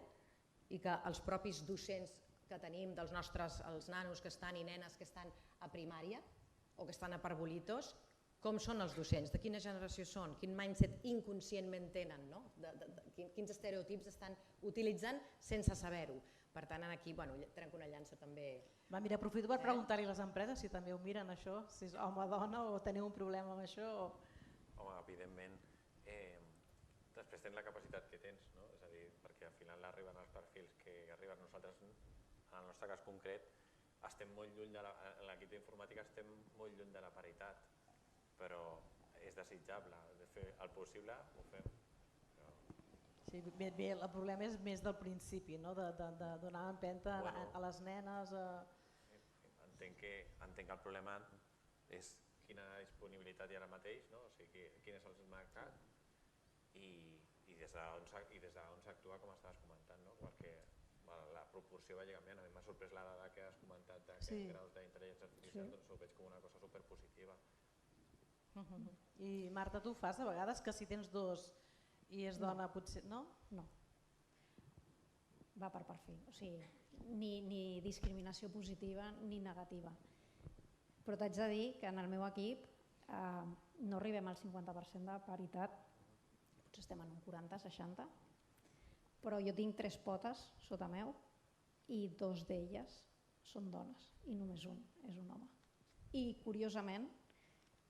i que els propis docents que tenim dels nostres nanos que estan i nenes que estan a primària o que estan a parvulitos, com són els docents, de quina generació són, quin mindset inconscientment tenen, quins estereotips estan utilitzant sense saber-ho. Per tant, aquí trenco una llança també. Mira, aprofito per preguntar-li a les empreses si també ho miren això, si és home o dona o teniu un problema amb això. Home, evidentment, després tens la capacitat que tens, és a dir, perquè al final arriben els perfils que arriben. Nosaltres, en el nostre cas concret, estem molt lluny, en l'equip d'informàtica estem molt lluny de la paritat, però és desitjable, de fer el possible ho fem. Sí, bé, el problema és més del principi, de donar empenta a les nenes. Entenc que el problema és quina disponibilitat hi ha ara mateix, o sigui, quin és el mercat i des d'on s'actua, com estaves comentant, perquè la proporció va canviant. A mi m'ha sorprès la dada que has comentat d'aquests graus d'intel·ligència artificial, doncs ho veig com una cosa superpositiva. I Marta, tu fas a vegades que si tens dos i és dona potser... No? No. Va per perfil, o sigui, ni discriminació positiva ni negativa. Però t'haig de dir que en el meu equip no arribem al 50% de paritat, potser estem en un 40-60, però jo tinc 3 potes sota meu i 2 d'elles són dones i només un és un home. I curiosament,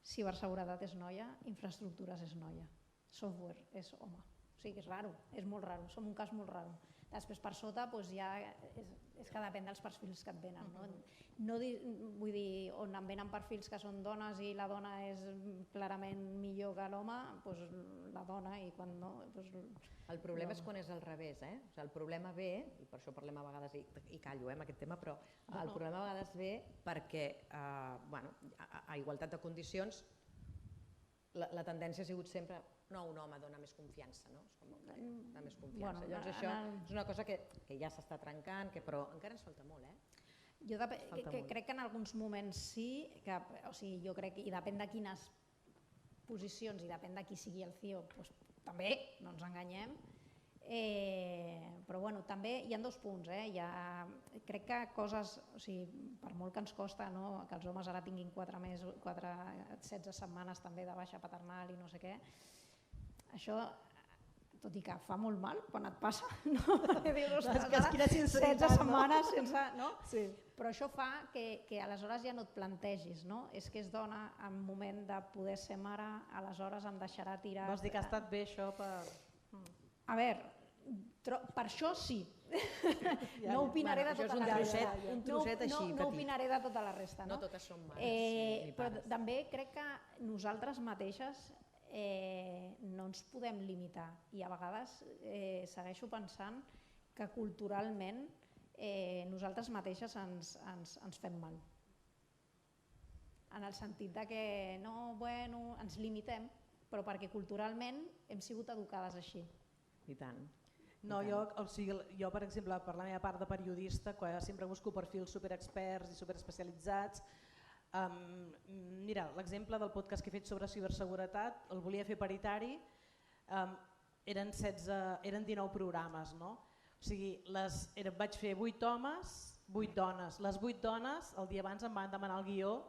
ciberseguretat és noia, infraestructures és noia. Software és home, o sigui que és raro, és molt raro, som un cas molt raro. Després per sota ja és que depèn dels perfils que et venen. Vull dir, on em venen perfils que són dones i la dona és clarament millor que l'home, doncs la dona, i quan no... El problema és quan és al revés, el problema ve, i per això parlem a vegades, i callo amb aquest tema, però el problema a vegades ve perquè a igualtat de condicions la tendència ha sigut sempre no, un home dona més confiança, dona més confiança. Llavors això és una cosa que ja s'està trencant, però encara ens falta molt. Jo crec que en alguns moments sí, jo crec, i depèn de quines posicions i depèn de qui sigui el CEO, també, no ens enganyem, però també hi ha 2 punts. Crec que coses, per molt que ens costa que els homes ara tinguin 16 setmanes també de baixa paternal i no sé què, això, tot i que fa molt mal quan et passa, dius, 16 setmanes sense... Però això fa que aleshores ja no et plantegis, és que és dona en moment de poder ser mare, aleshores em deixarà tirar... Vols dir que ha estat bé això per... A veure, per això sí. No opinaré de tota la resta. No opinaré de tota la resta. No totes són mares. Però també crec que nosaltres mateixes no ens podem limitar i a vegades segueixo pensant que culturalment nosaltres mateixes ens fem mal. En el sentit que ens limitem, però perquè culturalment hem sigut educades així. I tant. No, jo, per exemple, per la meva part de periodista, sempre busco perfils superexperts i superespecialitzats. Mira, l'exemple del podcast que he fet sobre ciberseguretat, el volia fer paritari, eren 19 programes, no? O sigui, vaig fer 8 homes, 8 dones. Les 8 dones, el dia abans em van demanar el guió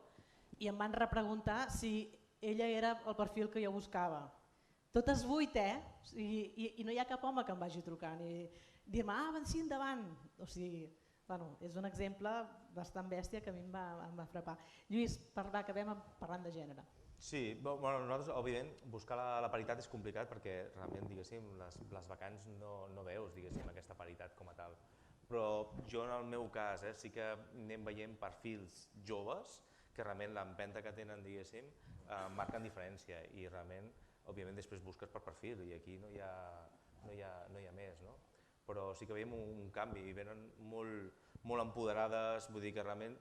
i em van repreguntar si ella era el perfil que jo buscava. Totes 8, I no hi ha cap home que em vagi trucant i dir-me, sí, endavant. O sigui, és un exemple bastant bèstia que a mi em va frapar. Lluís, acabem parlant de gènere. Sí, nosaltres, òbviament, buscar la paritat és complicat perquè realment, diguéssim, les vacants no veus, diguéssim, aquesta paritat com a tal. Però jo, en el meu cas, sí que anem veient perfils joves que realment l'empenta que tenen, diguéssim, marquen diferència i realment, òbviament, després busques per perfil i aquí no hi ha més, no? Però sí que veiem un canvi i venen molt empoderades, vull dir que realment,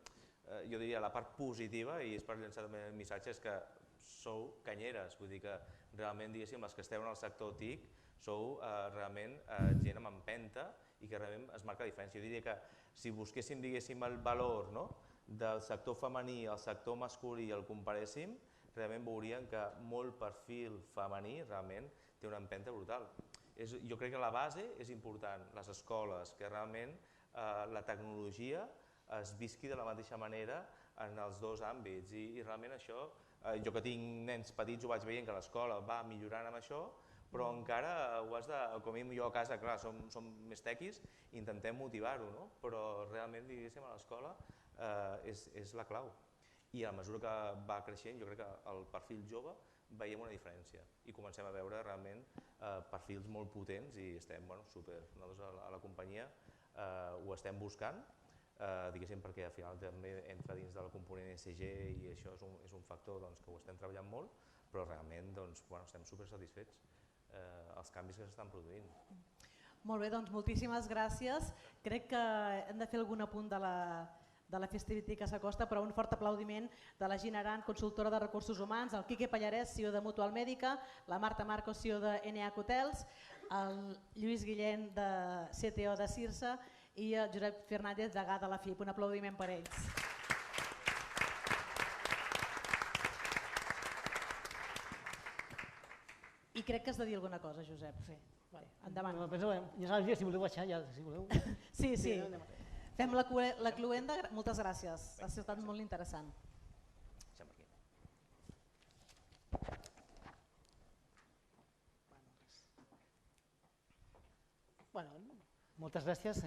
jo diria la part positiva, i és per llançar també el missatge, és que sou canyeres, vull dir que realment, diguéssim, les que esteu en el sector TIC, sou realment gent amb empenta i que realment es marca la diferència. Jo diria que si busquéssim, diguéssim, el valor del sector femení al sector masculí i el comparéssim, realment veuríem que molt perfil femení realment té una empenta brutal. Jo crec que la base és important, les escoles, que realment la tecnologia es visqui de la mateixa manera en els dos àmbits i realment això, jo que tinc nens petits ho vaig veient que l'escola va millorant amb això, però encara ho has de, com jo a casa, clar, som més tequis, intentem motivar-ho, però realment, diguéssim, a l'escola és la clau. I a mesura que va creixent, jo crec que el perfil jove veiem una diferència i comencem a veure realment perfils molt potents i estem super. Nosaltres a la companyia ho estem buscant, diguéssim perquè al final també entra dins del component ESG i això és un factor que ho estem treballant molt, però realment estem super satisfets els canvis que s'estan produint. Molt bé, doncs moltíssimes gràcies. Crec que hem de fer algun apunt de la festivitat que s'acosta, però un fort aplaudiment de la Gina Aran, consultora de recursos humans, el Quique Pallarès, CEO de Mutual Mèdica, la Marta Marcos, CEO de NH Hotels, el Lluís Guillén, CTO de CIRSA i el Josep Fernández, degà de la FIP. Un aplaudiment per ells. I crec que has de dir alguna cosa, Josep. Endavant. Ja sabeu, si voleu baixar, ja, si voleu. Sí. Fem la cluenda. Moltes gràcies. Ha estat molt interessant. Moltes gràcies.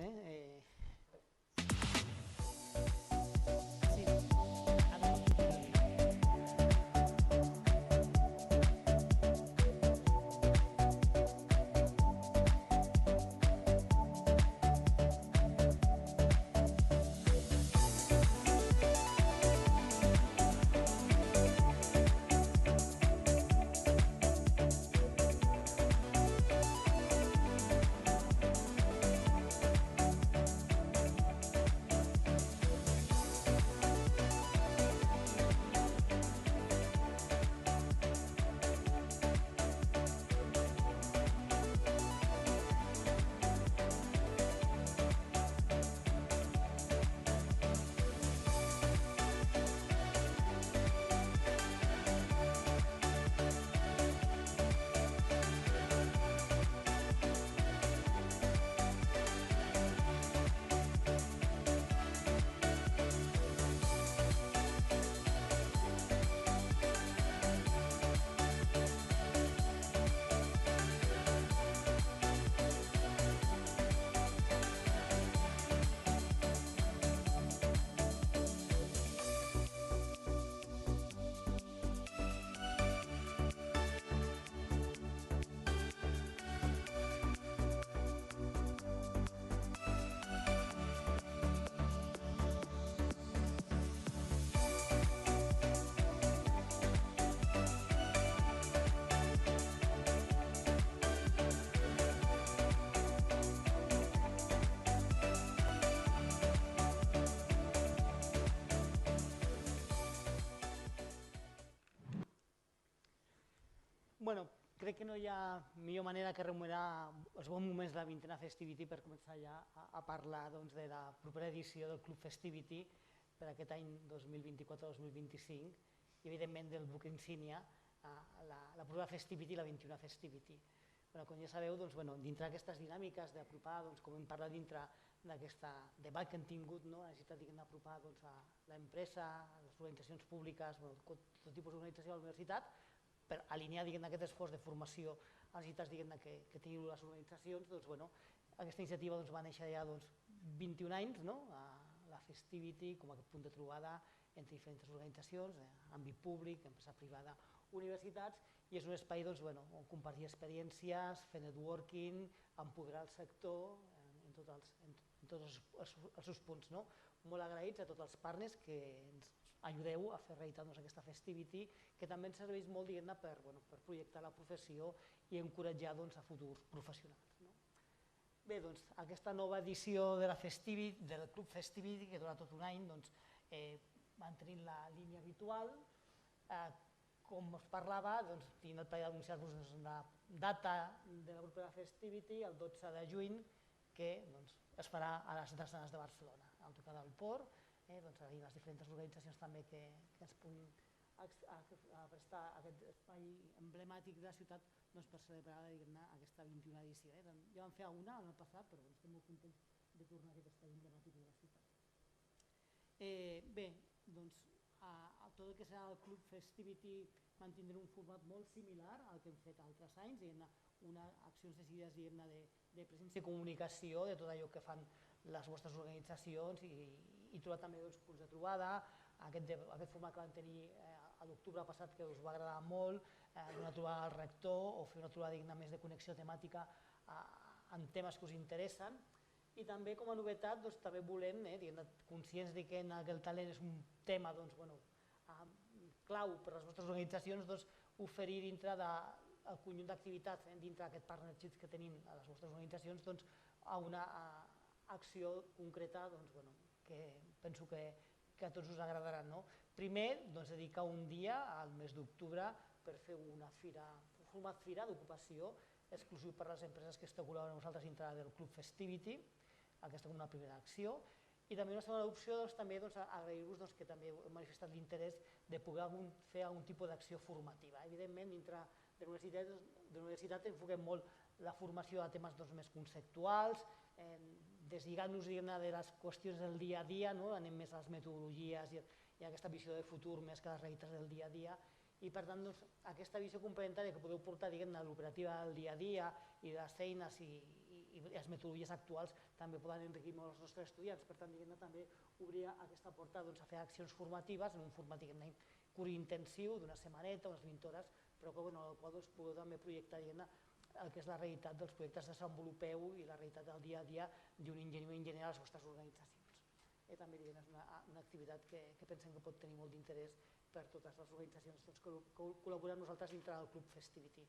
crec que no hi ha millor manera que rememorar els bons moments de la 20a Festivity per començar ja a parlar de la propera edició del Club Festivity per aquest any 2024-2025 i evidentment del buc insígnia, la propera Festivity i la 21a Festivity. Com ja sabeu, dintre d'aquestes dinàmiques d'apropar, com hem parlat dintre d'aquest debat que hem tingut, la necessitat d'apropar a l'empresa, a les organitzacions públiques, tot tipus d'organització a la universitat, per alinear aquest esforç de formació a les necessitats que teniu les organitzacions, aquesta iniciativa va néixer ja 21 anys, la Festivity com a punt de trobada entre diferents organitzacions, àmbit públic, empresa privada, universitats, i és un espai on compartir experiències, fer networking, empoderar el sector en tots els seus punts. Molt agraïts a tots els partners que ens ajudeu a fer realitat aquesta Festivity, que també ens serveix molt per projectar la professió i encoratjar a futurs professionals. Bé, aquesta nova edició del Club Festivity, que dura tot un any, mantenint la línia habitual. Com us parlava, tinc el plaer d'anunciar-vos la data de la propera Festivity, el 12 de juny, que es farà a les Drassanes de Barcelona, al tocar del Port, les diferents organitzacions també que ens puguin prestar aquest espai emblemàtic de la ciutat per celebrar aquesta 21a edició. Ja vam fer una l'any passat, però estem molt contents de tornar a aquest espai emblemàtic de la ciutat. Bé, tot el que serà el Club Festivity mantindrà un format molt similar al que hem fet altres anys, accions decidides de presència i comunicació de tot allò que fan les vostres organitzacions i trobar també punts de trobada, aquest format que vam tenir a l'octubre passat que us va agradar molt, una trobada al rector o fer una trobada més de connexió temàtica en temes que us interessen. I també com a novetat també volem, conscients que el talent és un tema clau per a les vostres organitzacions, oferir dintre del conjunt d'activitats, dintre d'aquest partnership que tenim a les vostres organitzacions, una acció concreta que penso que a tots us agradarà. Primer, dedicar un dia al mes d'octubre per fer un format fira d'ocupació exclusiu per a les empreses que esteu col·laborant amb nosaltres dintre del Club Festivity, aquesta com una primera acció. I també una segona opció, també agrair-vos que també heu manifestat l'interès de poder fer algun tipus d'acció formativa. Evidentment, dintre de la universitat enfoquem molt la formació a temes més conceptuals, deslligant-nos de les qüestions del dia a dia, anem més a les metodologies i a aquesta visió de futur més que a les realitats del dia a dia. I per tant, aquesta visió complementària que podeu portar a l'operativa del dia a dia i de les eines i les metodologies actuals també poden enriquir molt els nostres estudiants. Per tant, també obrir aquesta porta a fer accions formatives en un format curt i intensiu, d'una setmaneta, unes 20 hores, però en el qual podeu també projectar el que és la realitat dels projectes que desenvolupeu i la realitat del dia a dia d'un enginyer o enginyera a les vostres organitzacions. També és una activitat que pensem que pot tenir molt d'interès per totes les organitzacions que col·laboren amb nosaltres dintre del Club Festivity.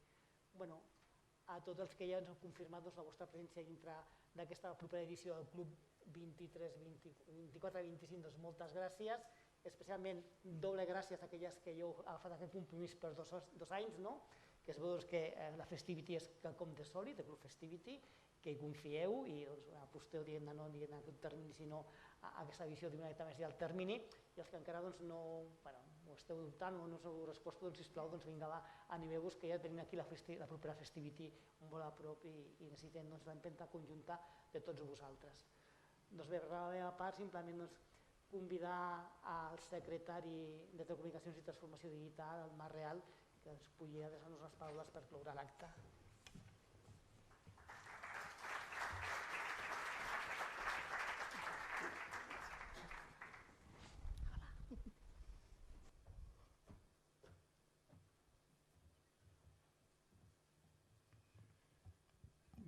A tots els que ja ens heu confirmat la vostra presència dintre d'aquesta propera edició del Club 24-25, moltes gràcies. Especialment doble gràcies a aquelles que ja heu agafat aquest compromís per 2 anys, que es veu que la Festivity és quelcom de sòlid, el Club Festivity, que hi confieu i aposteu no a aquest termini sinó a aquesta visió d'una mica més llarg termini, i els que encara no esteu dubtant o no us heu respost, sisplau, vinga, animeu-vos que ja tenim aquí la propera Festivity molt a prop i necessitem l'empenta conjunta de tots vosaltres. Bé, per la meva part, simplement convidar al secretari de Telecomunicacions i Transformació Digital, el Marc Real, que ens pugui adreçar-nos les paraules per cloure l'acte.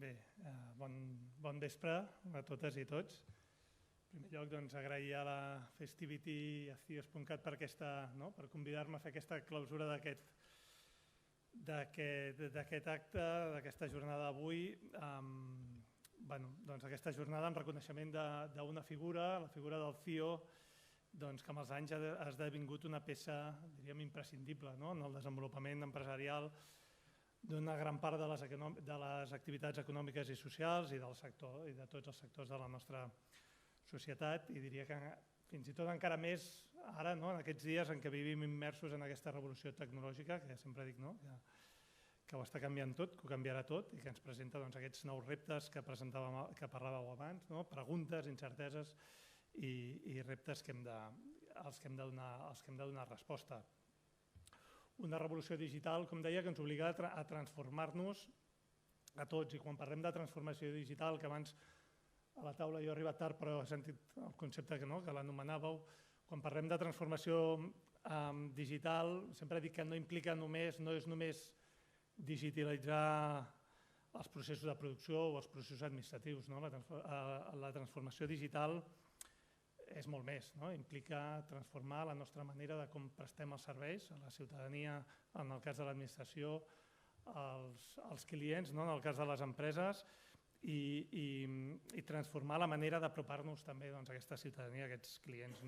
Bé, bon vespre a totes i tots. En primer lloc, agrair a la Festivity i a CIES.cat per convidar-me a fer aquesta clausura d'aquest acte, d'aquesta jornada d'avui. Aquesta jornada en reconeixement d'una figura, la figura del CIO, que amb els anys ha esdevingut una peça, diríem, imprescindible en el desenvolupament empresarial d'una gran part de les activitats econòmiques i socials i de tots els sectors de la nostra societat, i diria que fins i tot encara més ara, en aquests dies en què vivim immersos en aquesta revolució tecnològica, que sempre dic que ho està canviant tot, que ho canviarà tot i que ens presenta aquests nous reptes que parlàveu abans, preguntes, incerteses i reptes als que hem de donar resposta. Una revolució digital, com deia, que ens obliga a transformar-nos a tots, i quan parlem de transformació digital, que abans a la taula jo he arribat tard però he sentit el concepte que l'anomenàveu, quan parlem de transformació digital sempre dic que no implica no és només digitalitzar els processos de producció o els processos administratius. La transformació digital és molt més, implica transformar la nostra manera de com prestem els serveis a la ciutadania, en el cas de l'administració, als clients, en el cas de les empreses, i transformar la manera d'apropar-nos també a aquesta ciutadania, a aquests clients.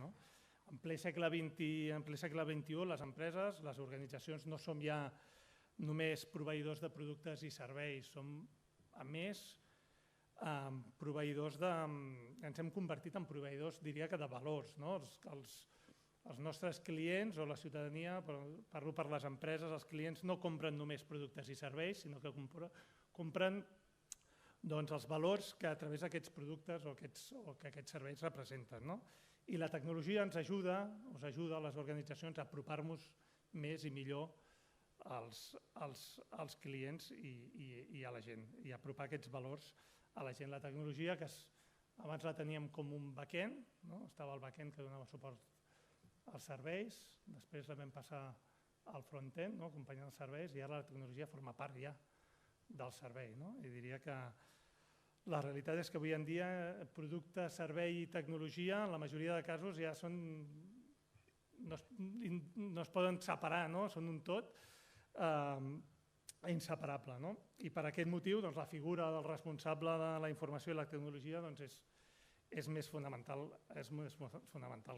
En ple segle XXI, les empreses, les organitzacions no som ja només proveïdors de productes i serveis, som a més proveïdors ens hem convertit en proveïdors, diria que de valors. Els nostres clients o la ciutadania, parlo per les empreses, els clients no compren només productes i serveis, sinó que compren els valors que a través d'aquests productes o que aquests serveis representen. I la tecnologia ens ajuda a les organitzacions a apropar-nos més i millor als clients i a la gent, i apropar aquests valors a la gent. La tecnologia, que abans la teníem com un backend, estava el backend que donava suport als serveis, després la vam passar al front-end, acompanyant els serveis, i ara la tecnologia forma part ja del servei. I diria que la realitat és que avui en dia producte, servei i tecnologia en la majoria de casos ja no es poden separar, són un tot inseparable. I per aquest motiu la figura del responsable de la informació i la tecnologia és més fonamental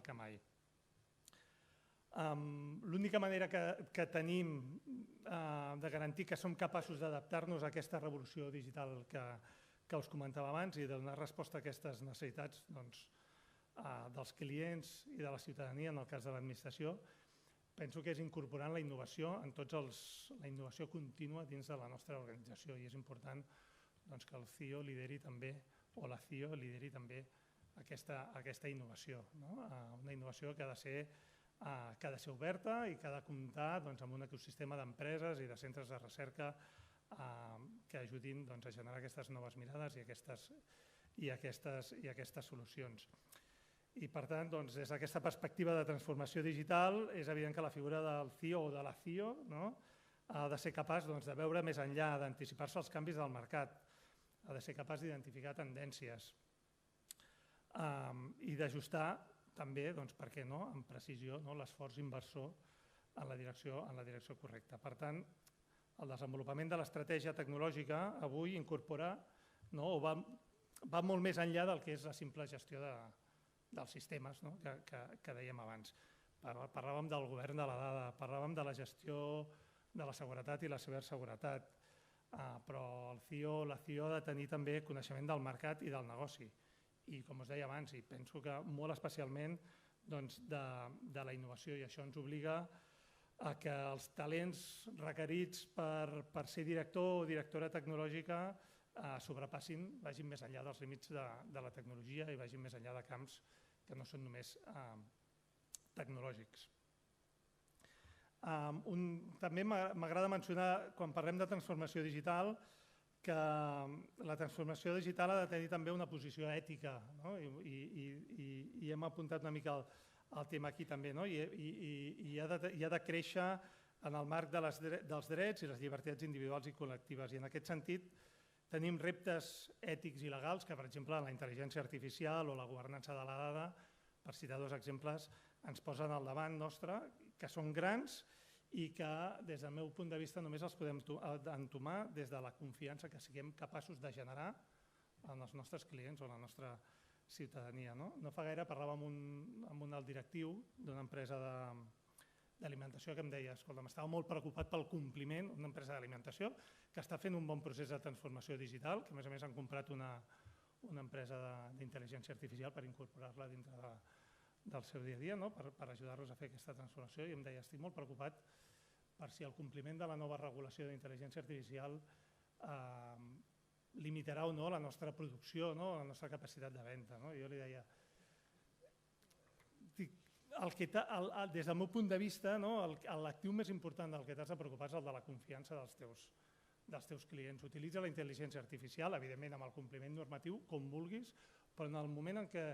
que mai. L'única manera que tenim de garantir que som capaços d'adaptar-nos a aquesta revolució digital que us comentava abans i de donar resposta a aquestes necessitats dels clients i de la ciutadania, en el cas de l'administració, penso que és incorporant la innovació la innovació contínua dins de la nostra organització, i és important que el CIO lideri també, o la CIO lideri també aquesta innovació. Una innovació que ha de ser oberta i que ha de comptar amb un ecosistema d'empreses i de centres de recerca que ajudin a generar aquestes noves mirades i aquestes solucions. I per tant, des d'aquesta perspectiva de transformació digital, és evident que la figura del CIO o de la CIO ha de ser capaç de veure més enllà, d'anticipar-se als canvis del mercat, ha de ser capaç d'identificar tendències i d'ajustar també, per què no, amb precisió, l'esforç inversor en la direcció correcta. Per tant, el desenvolupament de l'estratègia tecnològica avui incorpora o va molt més enllà del que és la simple gestió dels sistemes que dèiem abans. Parlàvem del govern de la dada, parlàvem de la gestió de la seguretat i la ciberseguretat, però el CIO o la CIO ha de tenir també coneixement del mercat i del negoci. I com us deia abans, i penso que molt especialment de la innovació, i això ens obliga a que els talents requerits per ser director o directora tecnològica sobrepassin, vagin més enllà dels límits de la tecnologia i vagin més enllà de camps que no són només tecnològics. També m'agrada mencionar, quan parlem de transformació digital, que la transformació digital ha de tenir també una posició ètica, i hem apuntat una mica el tema aquí també, i ha de créixer en el marc dels drets i les llibertats individuals i col·lectives. I en aquest sentit tenim reptes ètics i legals que, per exemple, la intel·ligència artificial o la governança de la dada, per citar dos exemples, ens posen al davant nostre, que són grans i que, des del meu punt de vista, només els podem entomar des de la confiança que siguem capaços de generar en els nostres clients o en la nostra ciutadania. No fa gaire parlava amb un alt directiu d'una empresa d'alimentació que em deia, escolta, estava molt preocupat pel compliment, una empresa d'alimentació que està fent un bon procés de transformació digital, que a més han comprat una empresa d'intel·ligència artificial per incorporar-la dintre del seu dia a dia, per ajudar-los a fer aquesta transformació, i em deia, estic molt preocupat per si el compliment de la nova regulació d'intel·ligència artificial limitarà o no la nostra producció, la nostra capacitat de venda. Jo li deia, des del meu punt de vista, l'actiu més important del que t'has de preocupar és el de la confiança dels teus clients. Utilitza la intel·ligència artificial, evidentment amb el compliment normatiu, com vulguis, però en el moment en què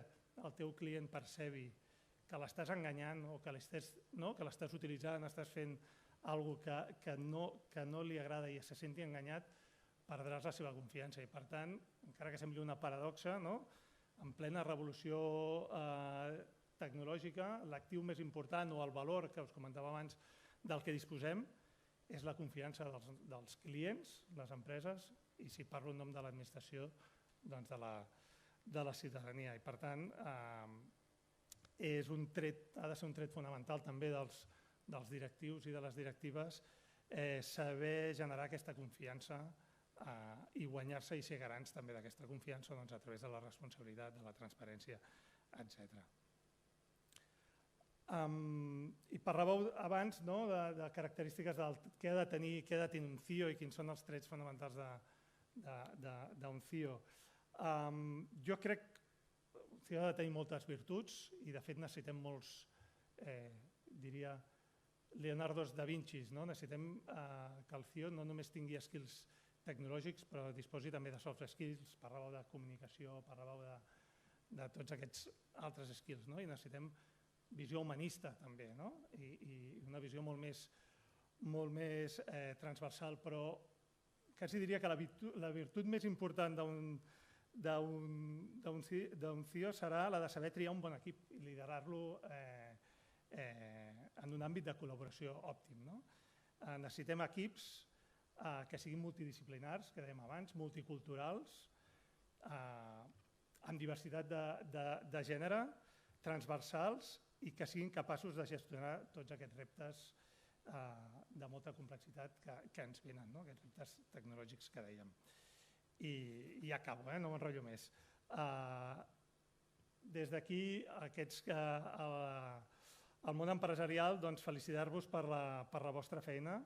el teu client percebi que l'estàs enganyant o que l'estàs utilitzant, estàs fent alguna cosa que no li agrada i se senti enganyat, perdràs la seva confiança. I per tant, encara que sembli una paradoxa, en plena revolució tecnològica, l'actiu més important o el valor que us comentava abans del que disposem és la confiança dels clients, les empreses, i si parlo en nom de l'administració, doncs de la ciutadania. I per tant, ha de ser un tret fonamental també dels directius i de les directives saber generar aquesta confiança i guanyar-se i ser garants també d'aquesta confiança a través de la responsabilitat, de la transparència, etc. I parlàveu abans de característiques del què ha de tenir un CIO i quins són els trets fonamentals d'un CIO. Jo crec que el CIO ha de tenir moltes virtuts i de fet necessitem molts, diria, Leonardos da Vincis. Necessitem que el CIO no només tingui skills tecnològics però disposi també de soft skills, parlàveu de comunicació, parlàveu de tots aquests altres skills, i necessitem visió humanista també, i una visió molt més transversal, però quasi diria que la virtut més important d'un CIO serà la de saber triar un bon equip i liderar-lo en un àmbit de col·laboració òptim. Necessitem equips que siguin multidisciplinars, que dèiem abans, multiculturals, amb diversitat de gènere, transversals i que siguin capaços de gestionar tots aquests reptes de molta complexitat que ens venen, aquests reptes tecnològics que dèiem. I ja acabo, no m'enrotllo més. Des d'aquí, al món empresarial, felicitar-vos per la vostra feina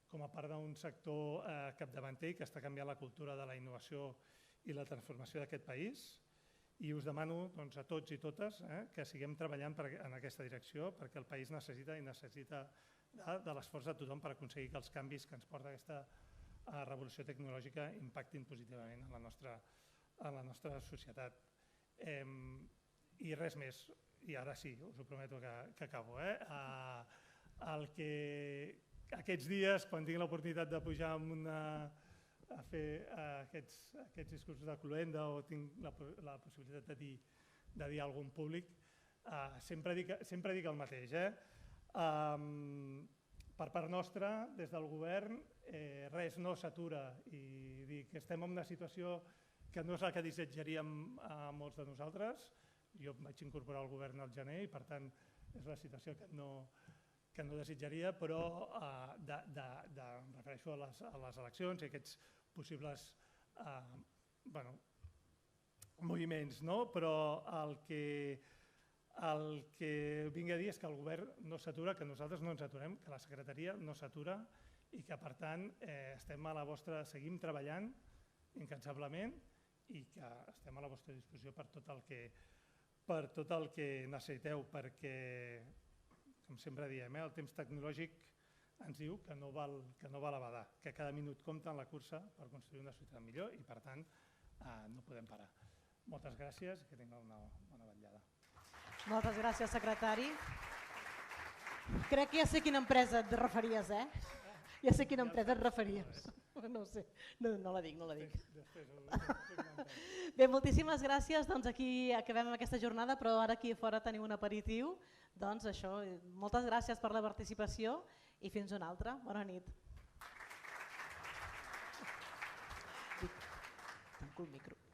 com a part d'un sector capdavanter que està canviant la cultura de la innovació i la transformació d'aquest país. I us demano a tots i totes que siguem treballant en aquesta direcció perquè el país necessita de l'esforç de tothom per aconseguir que els canvis que ens porta aquesta revolució tecnològica impactin positivament en la nostra societat. I res més, i ara sí, us ho prometo que acabo. Aquests dies, quan tinc l'oportunitat de pujar a fer aquests discursos de cloenda o tinc la possibilitat de dir alguna cosa en públic, sempre dic el mateix. Per part nostra, des del govern, res no s'atura i dic que estem en una situació que no és la que desitjaríem a molts de nosaltres. Jo em vaig incorporar al govern al gener i per tant és la situació que no desitjaria, però em refereixo a les eleccions i aquests possibles moviments, però el que vinc a dir és que el govern no s'atura, que nosaltres no ens aturem, que la secretaria no s'atura i que per tant estem a la vostra, seguim treballant incansablement i que estem a la vostra disposició per tot el que necessiteu, perquè com sempre diem, el temps tecnològic ens diu que no val abadar, que cada minut compta en la cursa per construir una societat millor i per tant no podem parar. Moltes gràcies i que tingueu una bona vetllada. Moltes gràcies, secretari. Crec que ja sé a quina empresa et referies, Ja sé a quina empresa et referies. No ho sé, no la dic. Bé, moltíssimes gràcies. Doncs aquí acabem aquesta jornada, però ara aquí a fora teniu un aperitiu. Doncs això, moltes gràcies per la participació i fins una altra. Bona nit. Tanco el micro.